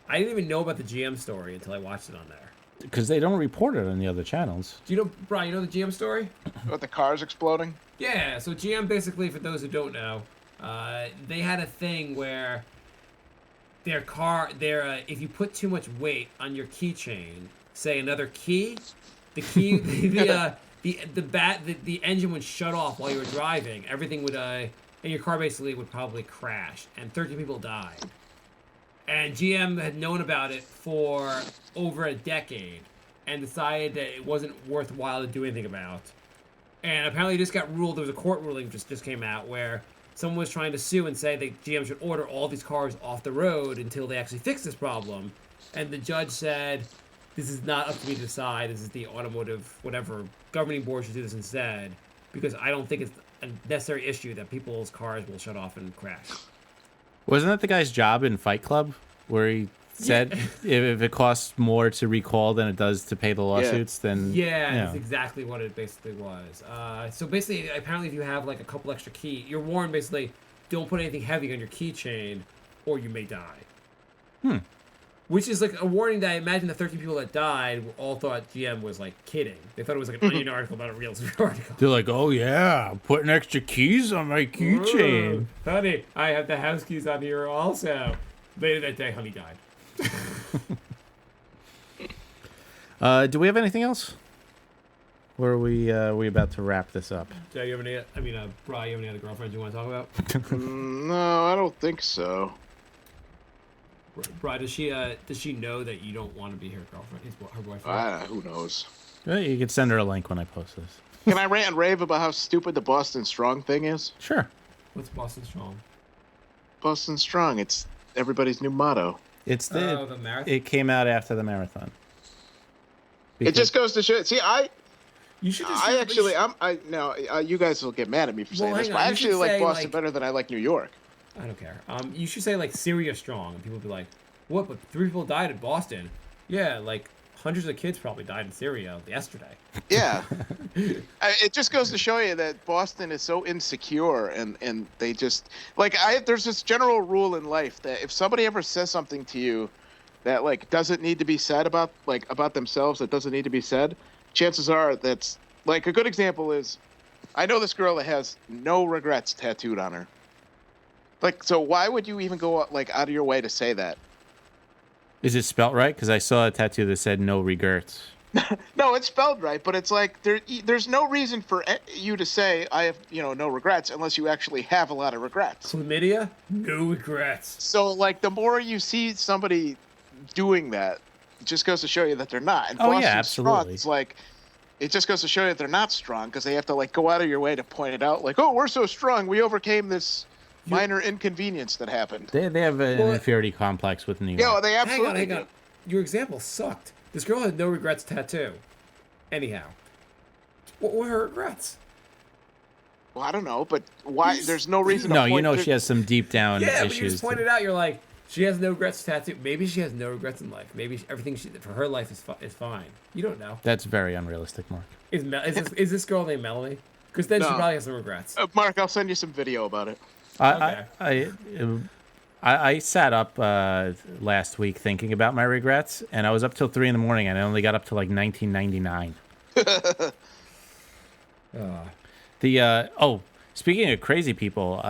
I didn't even know about the GM story until I watched it on there. Because they don't report it on the other channels. Do you know, Brian, you know the GM story? With the cars exploding? Yeah, so GM basically, for those who don't know, they had a thing where if you put too much weight on your keychain, say another key, the engine would shut off while you were driving. Everything would, and your car basically would probably crash, and 13 people died. And GM had known about it for over a decade and decided that it wasn't worthwhile to do anything about. And apparently it just got ruled, there was a court ruling just came out where someone was trying to sue and say that GM should order all these cars off the road until they actually fix this problem. And the judge said, this is not up to me to decide, this is the automotive, whatever, governing board should do this instead, because I don't think it's a necessary issue that people's cars will shut off and crash. Wasn't that the guy's job in Fight Club, where he said if it costs more to recall than it does to pay the lawsuits, then yeah, that's exactly what it basically was. So basically, apparently, if you have like a couple extra key, you're warned basically don't put anything heavy on your keychain, or you may die. Which is like a warning that I imagine the 13 people that died all thought GM was like kidding. They thought it was like an Onion article about a real article. They're like, oh yeah, I'm putting extra keys on my keychain. Honey, I have the house keys on here also. Later that day, honey died. Do we have anything else? Or are we about to wrap this up? Jay, you have any? Bri, you have any other girlfriends you want to talk about? No, I don't think so. Bri, does she know that you don't want to be her girlfriend, her boyfriend? Who knows? Well, you can send her a link when I post this. Can I rant and rave about how stupid the Boston Strong thing is? Sure. What's Boston Strong? Boston Strong. It's everybody's new motto. It's the marathon. It came out after the marathon. It just goes to show. See, you should. You guys will get mad at me for saying this, but I actually like Boston better than I like New York. I don't care. You should say like Syria Strong, and people will be like, "What? But 3 people died in Boston." Yeah, like hundreds of kids probably died in Syria yesterday. Yeah, it just goes to show you that Boston is so insecure, and they just there's this general rule in life that if somebody ever says something to you that like doesn't need to be said about themselves, that doesn't need to be said, chances are that's like a good example is, I know this girl that has no regrets tattooed on her. Like, so why would you even go like out of your way to say that? Is it spelt right? Because I saw a tattoo that said "no regrets." No, it's spelled right, but it's like there's no reason for you to say I have no regrets unless you actually have a lot of regrets. Chlamydia? No regrets. So like the more you see somebody doing that, it just goes to show you that they're not. And Boston absolutely. Strong, it's like it just goes to show you that they're not strong because they have to like go out of your way to point it out. Like, oh, we're so strong, we overcame this minor inconvenience that happened. They have an inferiority complex with New York. Yeah, they absolutely. Hang on. Your example sucked. This girl had no regrets tattoo. Anyhow, what were her regrets? Well, I don't know, but why? There's no reason. She has some deep down issues. But you just pointed out. You're like, she has no regrets tattoo. Maybe she has no regrets in life. Maybe everything for her life is fine. You don't know. That's very unrealistic, Mark. Is this girl named Melanie? Because then she probably has some regrets. Mark, I'll send you some video about it. I sat up last week thinking about my regrets, and I was up till 3 a.m, and I only got up to like 1999. Speaking of crazy people,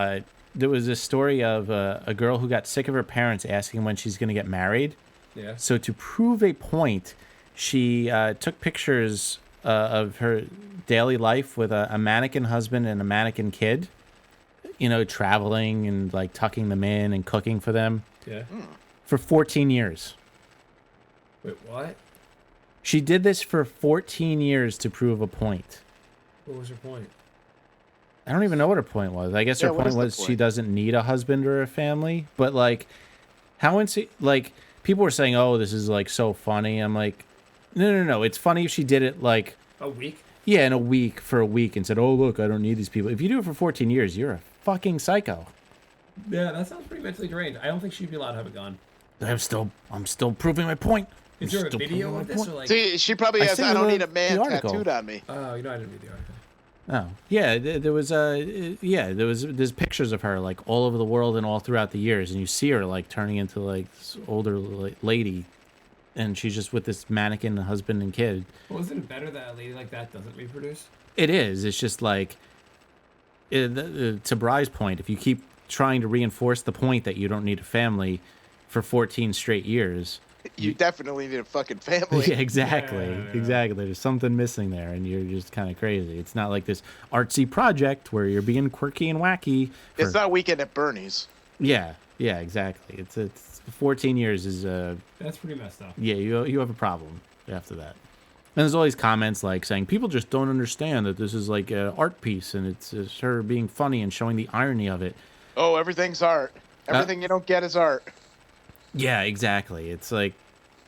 there was a story of a girl who got sick of her parents asking when she's going to get married. Yeah. So to prove a point, she took pictures of her daily life with a mannequin husband and a mannequin kid. Traveling and like tucking them in and cooking for them. Yeah. For 14 years. Wait, what? She did this for 14 years to prove a point. What was her point? I don't even know what her point was. I guess her point was she doesn't need a husband or a family. But like, people were saying, "Oh, this is like so funny." I'm like, no. It's funny if she did it like a week. Yeah, in a week for a week and said, "Oh, look, I don't need these people." If you do it for 14 years, you're a fucking psycho. Yeah, that sounds pretty mentally deranged. I don't think she'd be allowed to have a gun. I'm still proving my point. Is there a Still video proving of my this? point. Or like, See, she probably I has. sent I you don't the- need a man the article. tattooed on me. oh, you know, I didn't read the article. Oh yeah, there was there's pictures of her like all over the world and all throughout the years, and you see her like turning into like this older lady, and she's just with this mannequin husband and kid. Well, isn't it better that a lady like that doesn't reproduce? It is. It's just like to Bry's point. If you keep trying to reinforce the point that you don't need a family for 14 straight years. You definitely need a fucking family. Yeah, exactly. Yeah. Exactly. There's something missing there, and you're just kind of crazy. It's not like this artsy project where you're being quirky and wacky. It's not Weekend at Bernie's. Yeah, exactly. It's 14 years is That's pretty messed up. yeah. You have a problem after that. And there's all these comments like saying people just don't understand that this is like an art piece, and it's her being funny and showing the irony of it. Oh, everything's art. Everything you don't get is art. Yeah, exactly. It's like,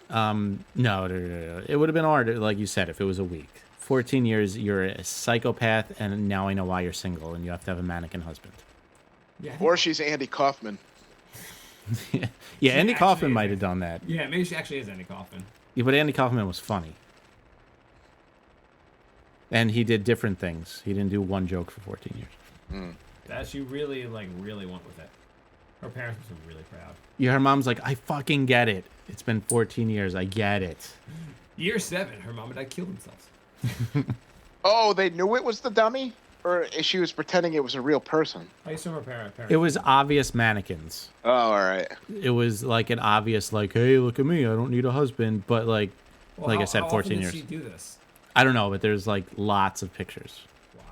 no. It would have been art, like you said, if it was a week. 14 years, you're a psychopath, and now I know why you're single, and you have to have a mannequin husband. Yeah. Or she's Andy Kaufman. Yeah, Andy actually Kaufman is. might have done that. Yeah, maybe she actually is Andy Kaufman. Yeah, but Andy Kaufman was funny. And he did different things. He didn't do one joke for 14 years. That she really went with it. Her parents must be really proud. Yeah, her mom's like, I fucking get it. It's been 14 years. I get it. Year 7, her mom and dad killed themselves. Oh, they knew it was the dummy? Or she was pretending it was a real person? I assume her parents. It was obvious mannequins. Oh, all right. It was like an obvious, like, hey, look at me. I don't need a husband. But like, Well, like I how- said, how 14 often years. Did she do this? I don't know, but there's like lots of pictures. Wow.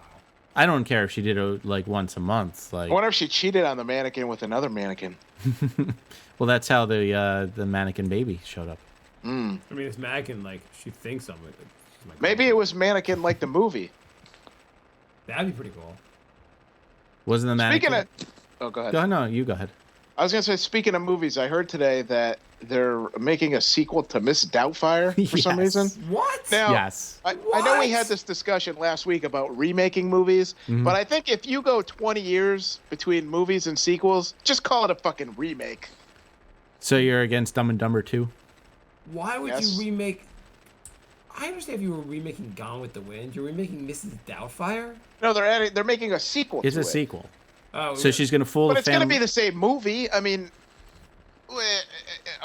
I don't care if she did it like once a month. Like, I wonder if she cheated on the mannequin with another mannequin. well, that's how the mannequin baby showed up. I mean, this mannequin, like, she thinks I'm like, Maybe it was mannequin like the movie. That'd be pretty cool. Wasn't the mannequin? Speaking of... Oh, go ahead. No, you go ahead. I was going to say, speaking of movies, I heard today that they're making a sequel to Miss Doubtfire for some Yes. reason. What? Now, Yes. I know we What? had this discussion last week about remaking movies, but I think if you go 20 years between movies and sequels, just call it a fucking remake. So you're against Dumb and Dumber 2? Why would Yes. you remake... I understand if you were remaking Gone with the Wind. You're remaking Mrs. Doubtfire? No, they're making a sequel It's to a it. sequel. Oh, So yeah. she's going to fool But the it's going to family. be the same movie. I mean,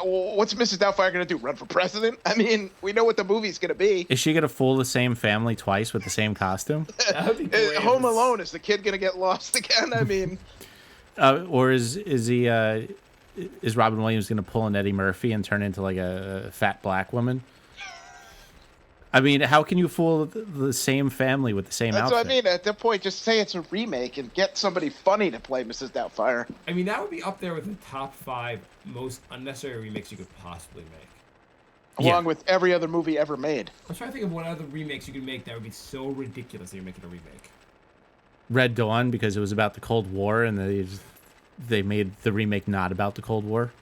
what's Mrs. Doubtfire going to do? Run for president? I mean, we know what the movie's going to be. Is she going to fool the same family twice with the same costume? That would be great. Home Alone, is the kid going to get lost again? I mean, Or is Robin Williams going to pull an Eddie Murphy and turn into like a fat black woman? I mean, how can you fool the same family with the same that's outfit? what I mean. At that point, just say it's a remake and get somebody funny to play Mrs. Doubtfire. I mean, that would be up there with the top 5 most unnecessary remakes you could possibly make. Yeah. Along with every other movie ever made. I'm trying to think of what other remakes you could make that would be so ridiculous that you're making a remake. Red Dawn, because it was about the Cold War, and they made the remake not about the Cold War.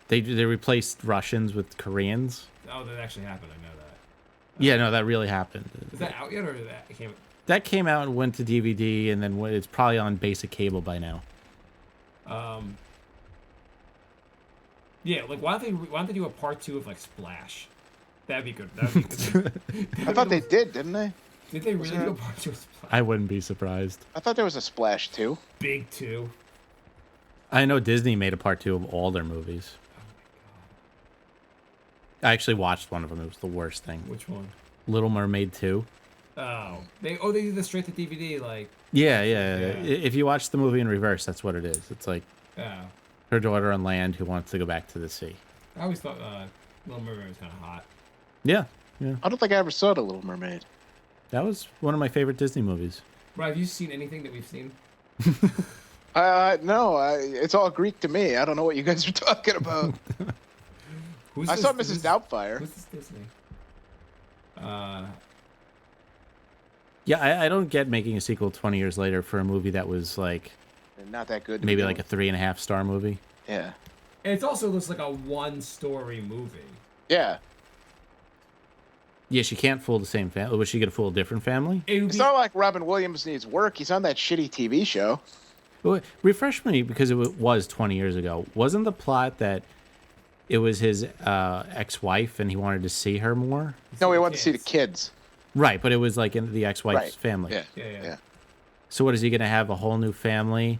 They replaced Russians with Koreans. Oh, that actually happened. I know that. Yeah, no, that really happened. Is that out yet, or that came? That came out and went to DVD, and then it's probably on basic cable by now. Yeah, like why don't they do a part 2 of like Splash? That'd be good. That'd be good. I thought they did, didn't they? Did they really do a part 2 of Splash? I wouldn't be surprised. I thought there was a Splash too. Big 2. I know Disney made a part 2 of all their movies. I actually watched one of them. It was the worst thing. Which one? Little Mermaid 2. Oh, they did this straight to DVD. Like, Yeah. Yeah. If you watch the movie in reverse, that's what it is. It's like oh, her daughter on land who wants to go back to the sea. I always thought Little Mermaid was kind of hot. Yeah. I don't think I ever saw The Little Mermaid. That was one of my favorite Disney movies. Bro, have you seen anything that we've seen? No, it's all Greek to me. I don't know what you guys are talking about. Who's I this- saw who's- Mrs. Doubtfire. Who's this Disney? Yeah, I don't get making a sequel 20 years later for a movie that was like Not that good. to maybe begin like a with. 3.5 star movie. Yeah. And it also looks like a one-story movie. Yeah. Yeah, she can't fool the same family. Was she going to fool a different family? It would It's be, not like Robin Williams needs work. He's on that shitty TV show. Well, refresh me because it was 20 years ago. Wasn't the plot that it was his ex-wife, and he wanted to see her more. No, we want to see the kids. Right, but it was like in the ex-wife's Right. family. Yeah. So what is he going to have, a whole new family,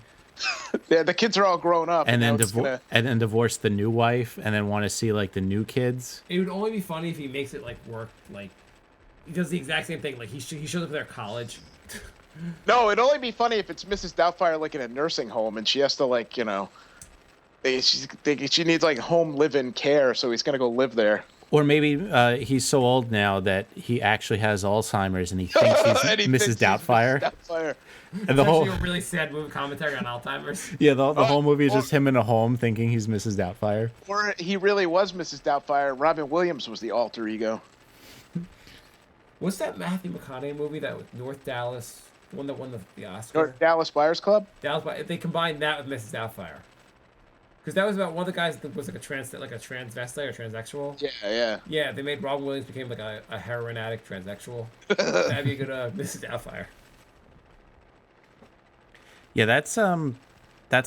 Yeah, the kids are all grown up, and then now it's gonna- and then divorce the new wife, and then want to see like the new kids? It would only be funny if he makes it like work, like he does the exact same thing. Like he shows up at their college. No, it'd only be funny if it's Mrs. Doubtfire like in a nursing home, and she has to like she needs like home live-in care, so he's gonna go live there. Or maybe he's so old now that he actually has Alzheimer's, and he thinks he's And he Mrs. thinks he's Doubtfire. Mrs. Doubtfire. And the whole Actually, a really sad movie commentary on Alzheimer's. yeah, the whole movie is or- just him in a home thinking he's Mrs. Doubtfire. Or he really was Mrs. Doubtfire. Robin Williams was the alter ego. What's that Matthew McConaughey movie that was North Dallas, the one that won the Oscar? Or Dallas Buyers Club. Dallas. They combined that with Mrs. Doubtfire. Because that was about one of the guys that was like a transvestite or transsexual. Yeah. Yeah, they made Robin Williams became like a heroin addict transsexual. That'd be a good Mrs. Doubtfire. Yeah, that's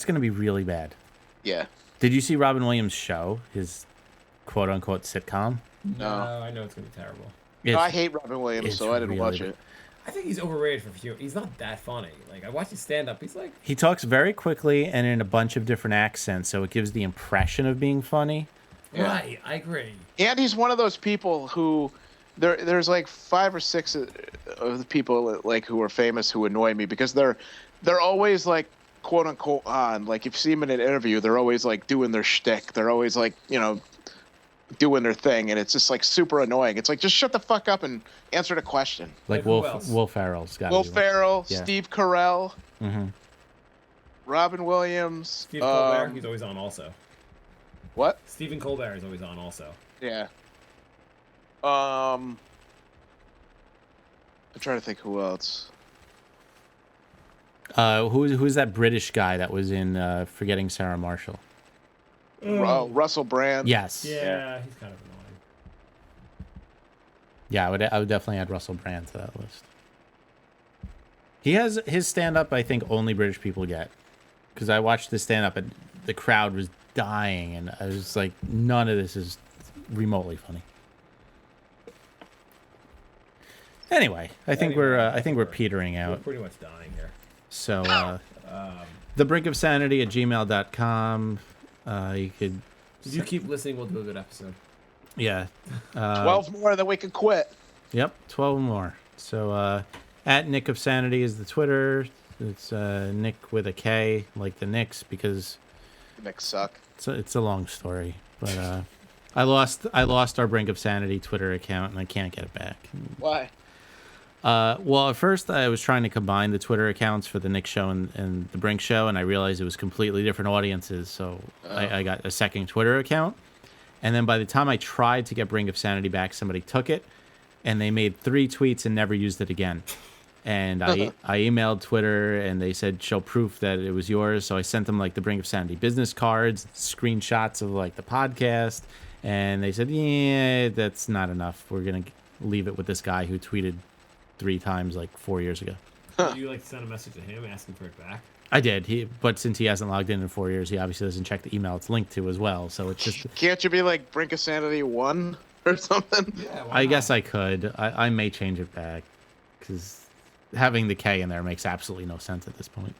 gonna be really bad. Yeah. Did you see Robin Williams' show, his quote unquote sitcom? No. I know it's gonna be terrible. No, I hate Robin Williams, it's so I didn't really watch bad. it. I think he's overrated for humor. He's not that funny. Like I watch his stand up, he's like He talks very quickly and in a bunch of different accents, so it gives the impression of being funny. Yeah. right. I agree. And he's one of those people who there's like 5 or 6 of the people like who are famous who annoy me because they're always like quote unquote on. Like if you see them in an interview, they're always like doing their shtick. They're always like, doing their thing, and it's just like super annoying. It's like just shut the fuck up and answer the question. Like who else? Will Ferrell's got Will Ferrell, Yeah. Steve Carell, Mm-hmm. Robin Williams, Steve Colbert, he's always on also. what? Stephen Colbert is always on also. Yeah. I'm trying to think who else. Who's that British guy that was in Forgetting Sarah Marshall? Russell Brand. Yes. Yeah, he's kind of annoying. Yeah, I would definitely add Russell Brand to that list. He has his stand-up, I think only British people get. Because I watched the stand-up and the crowd was dying, and I was like, none of this is remotely funny. Anyway, I think we're petering We're out. pretty much dying here. So, thebrinkofsanity@gmail.com. You could, If you keep listening, we'll do a good episode. yeah. 12 more, then we can quit. Yep, 12 more. So, at Nick of Sanity is the Twitter. It's Nick with a K, like the Knicks, because Knicks suck. it's a long story. But I lost our Brink of Sanity Twitter account, and I can't get it back. Why? Well, at first I was trying to combine the Twitter accounts for the Nick Show and the Brink Show, and I realized it was completely different audiences. So I got a second Twitter account, and then by the time I tried to get Brink of Sanity back, somebody took it, and they made 3 tweets and never used it again. And I emailed Twitter, and they said show proof that it was yours. So I sent them like the Brink of Sanity business cards, screenshots of like the podcast, and they said, yeah, that's not enough. We're gonna leave it with this guy who tweeted 3 times like 4 years ago. Would you like to send a message to him asking for it back? I did. But since he hasn't logged in 4 years, he obviously doesn't check the email it's linked to as well. So it's just. Can't you be like Brink of Sanity 1 or something? Yeah, why I not? guess I could. I may change it back because having the K in there makes absolutely no sense at this point.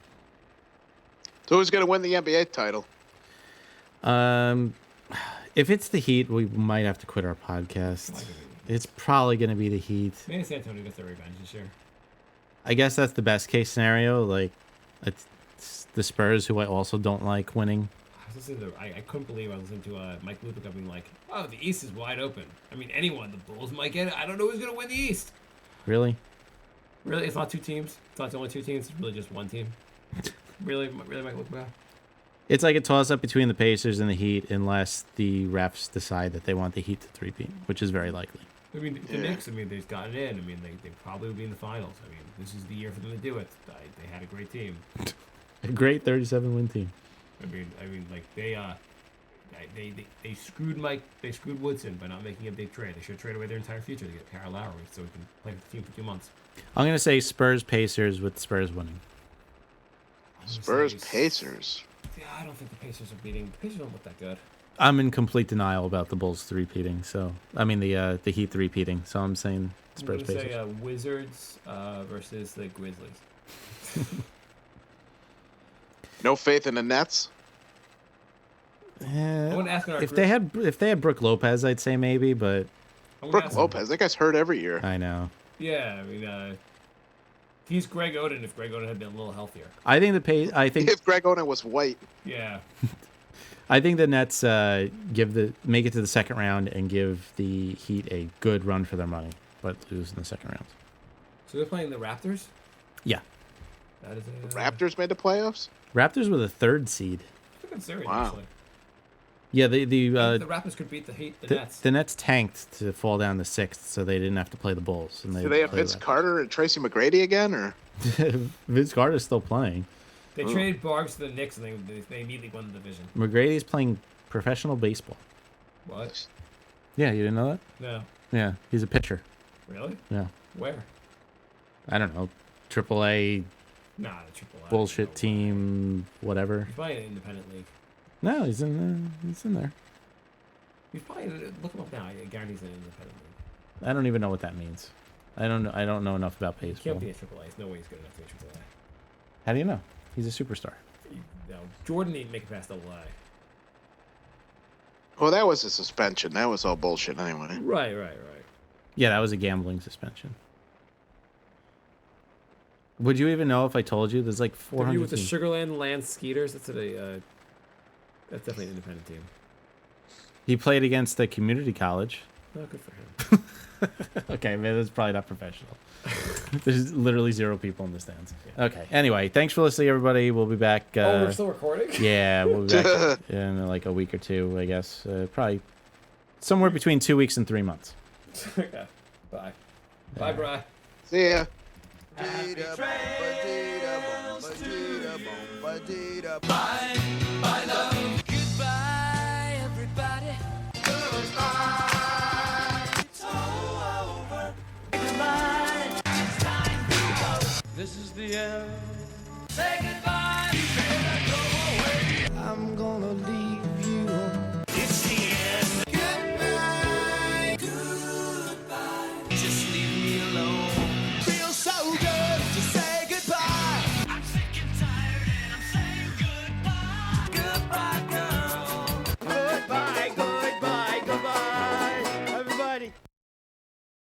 So who's going to win the NBA title? If it's the Heat, we might have to quit our podcast. It's probably going to be the Heat. Maybe San Antonio gets their revenge this year. I guess that's the best case scenario. Like, it's the Spurs, who I also don't like, winning. I was listening to, I couldn't believe I was listening to Mike Lupica being like, oh, the East is wide open. I mean, anyone, the Bulls might get it. I don't know who's going to win the East. Really? Really? It's not 2 teams? It's not only 2 teams? It's really just 1 team? Really, Mike Lupica? It's like a toss-up between the Pacers and the Heat unless the refs decide that they want the Heat to three-peat, which is very likely. I mean, the Knicks, they've gotten in. I mean, they probably would be in the finals. I mean, this is the year for them to do it. They had a great team. A great 37-win team. I mean, like they screwed They screwed Woodson by not making a big trade. They should have traded away their entire future to get Kyle Lowry so he can play with the team for 2 months. I'm going to say Spurs-Pacers with Spurs winning. Spurs Pacers. Yeah, I don't think the Pacers are beating. The Pacers don't look that good. I'm in complete denial about the Bulls three-peating. So I mean the Heat three-peating. So I'm saying Spurs I'm gonna Pacers. say Wizards versus the Grizzlies. No faith in the Nets. I want to ask our If they had Brooke Lopez, I'd say maybe, but Brooke Lopez, that guy's hurt every year. I know. Yeah, I mean, he's Greg Oden. If Greg Oden had been a little healthier. I think If Greg Oden was white. Yeah. I think the Nets make it to the second round and give the Heat a good run for their money, but lose in the second round. So they're playing the Raptors? Yeah. That is The Raptors made the playoffs? Raptors were the third seed. That's a good series, Wow. actually. Yeah, The Raptors could beat the Nets. the Nets tanked to fall down to sixth, so they didn't have to play the Bulls. And Do they have played Vince the Raptors. Carter and Tracy McGrady again, or? Vince Carter's still playing. They traded Barnes to the Knicks, and they immediately won the division. McGrady's playing professional baseball. What? Yeah, you didn't know that? No. Yeah, he's a pitcher. Really? Yeah. Where? I don't know. AAA Nah, the Triple A. bullshit team, whatever. He's playing in an independent league. No, he's in there. He's probably look him up now. I guarantee he's in an independent league. I don't even know what that means. I don't know enough about He baseball. can't be a Triple A. There's no way he's good enough to be a Triple A. How do you know? He's a superstar. No, Jordan didn't make it past Double A. Well, that was a suspension. That was all bullshit anyway. Right. Yeah, that was a gambling suspension. Would you even know if I told you? There's like Debut 400 with the teams. Sugarland Land Skeeters. That's definitely an independent team. He played against the community college. Oh, good for him. Okay, man, that's probably not professional. There's literally 0 people in the stands. Okay. Anyway, thanks for listening, everybody. We'll be back. We're still recording? Yeah, we'll be back in like a week or two, I guess. Probably somewhere between 2 weeks and 3 months. Okay. Bye. Bye, Bri. See ya. Bye, love. Goodbye, everybody. Goodbye. It's all over. Goodbye. It's time to go. This is the end. Say goodbye.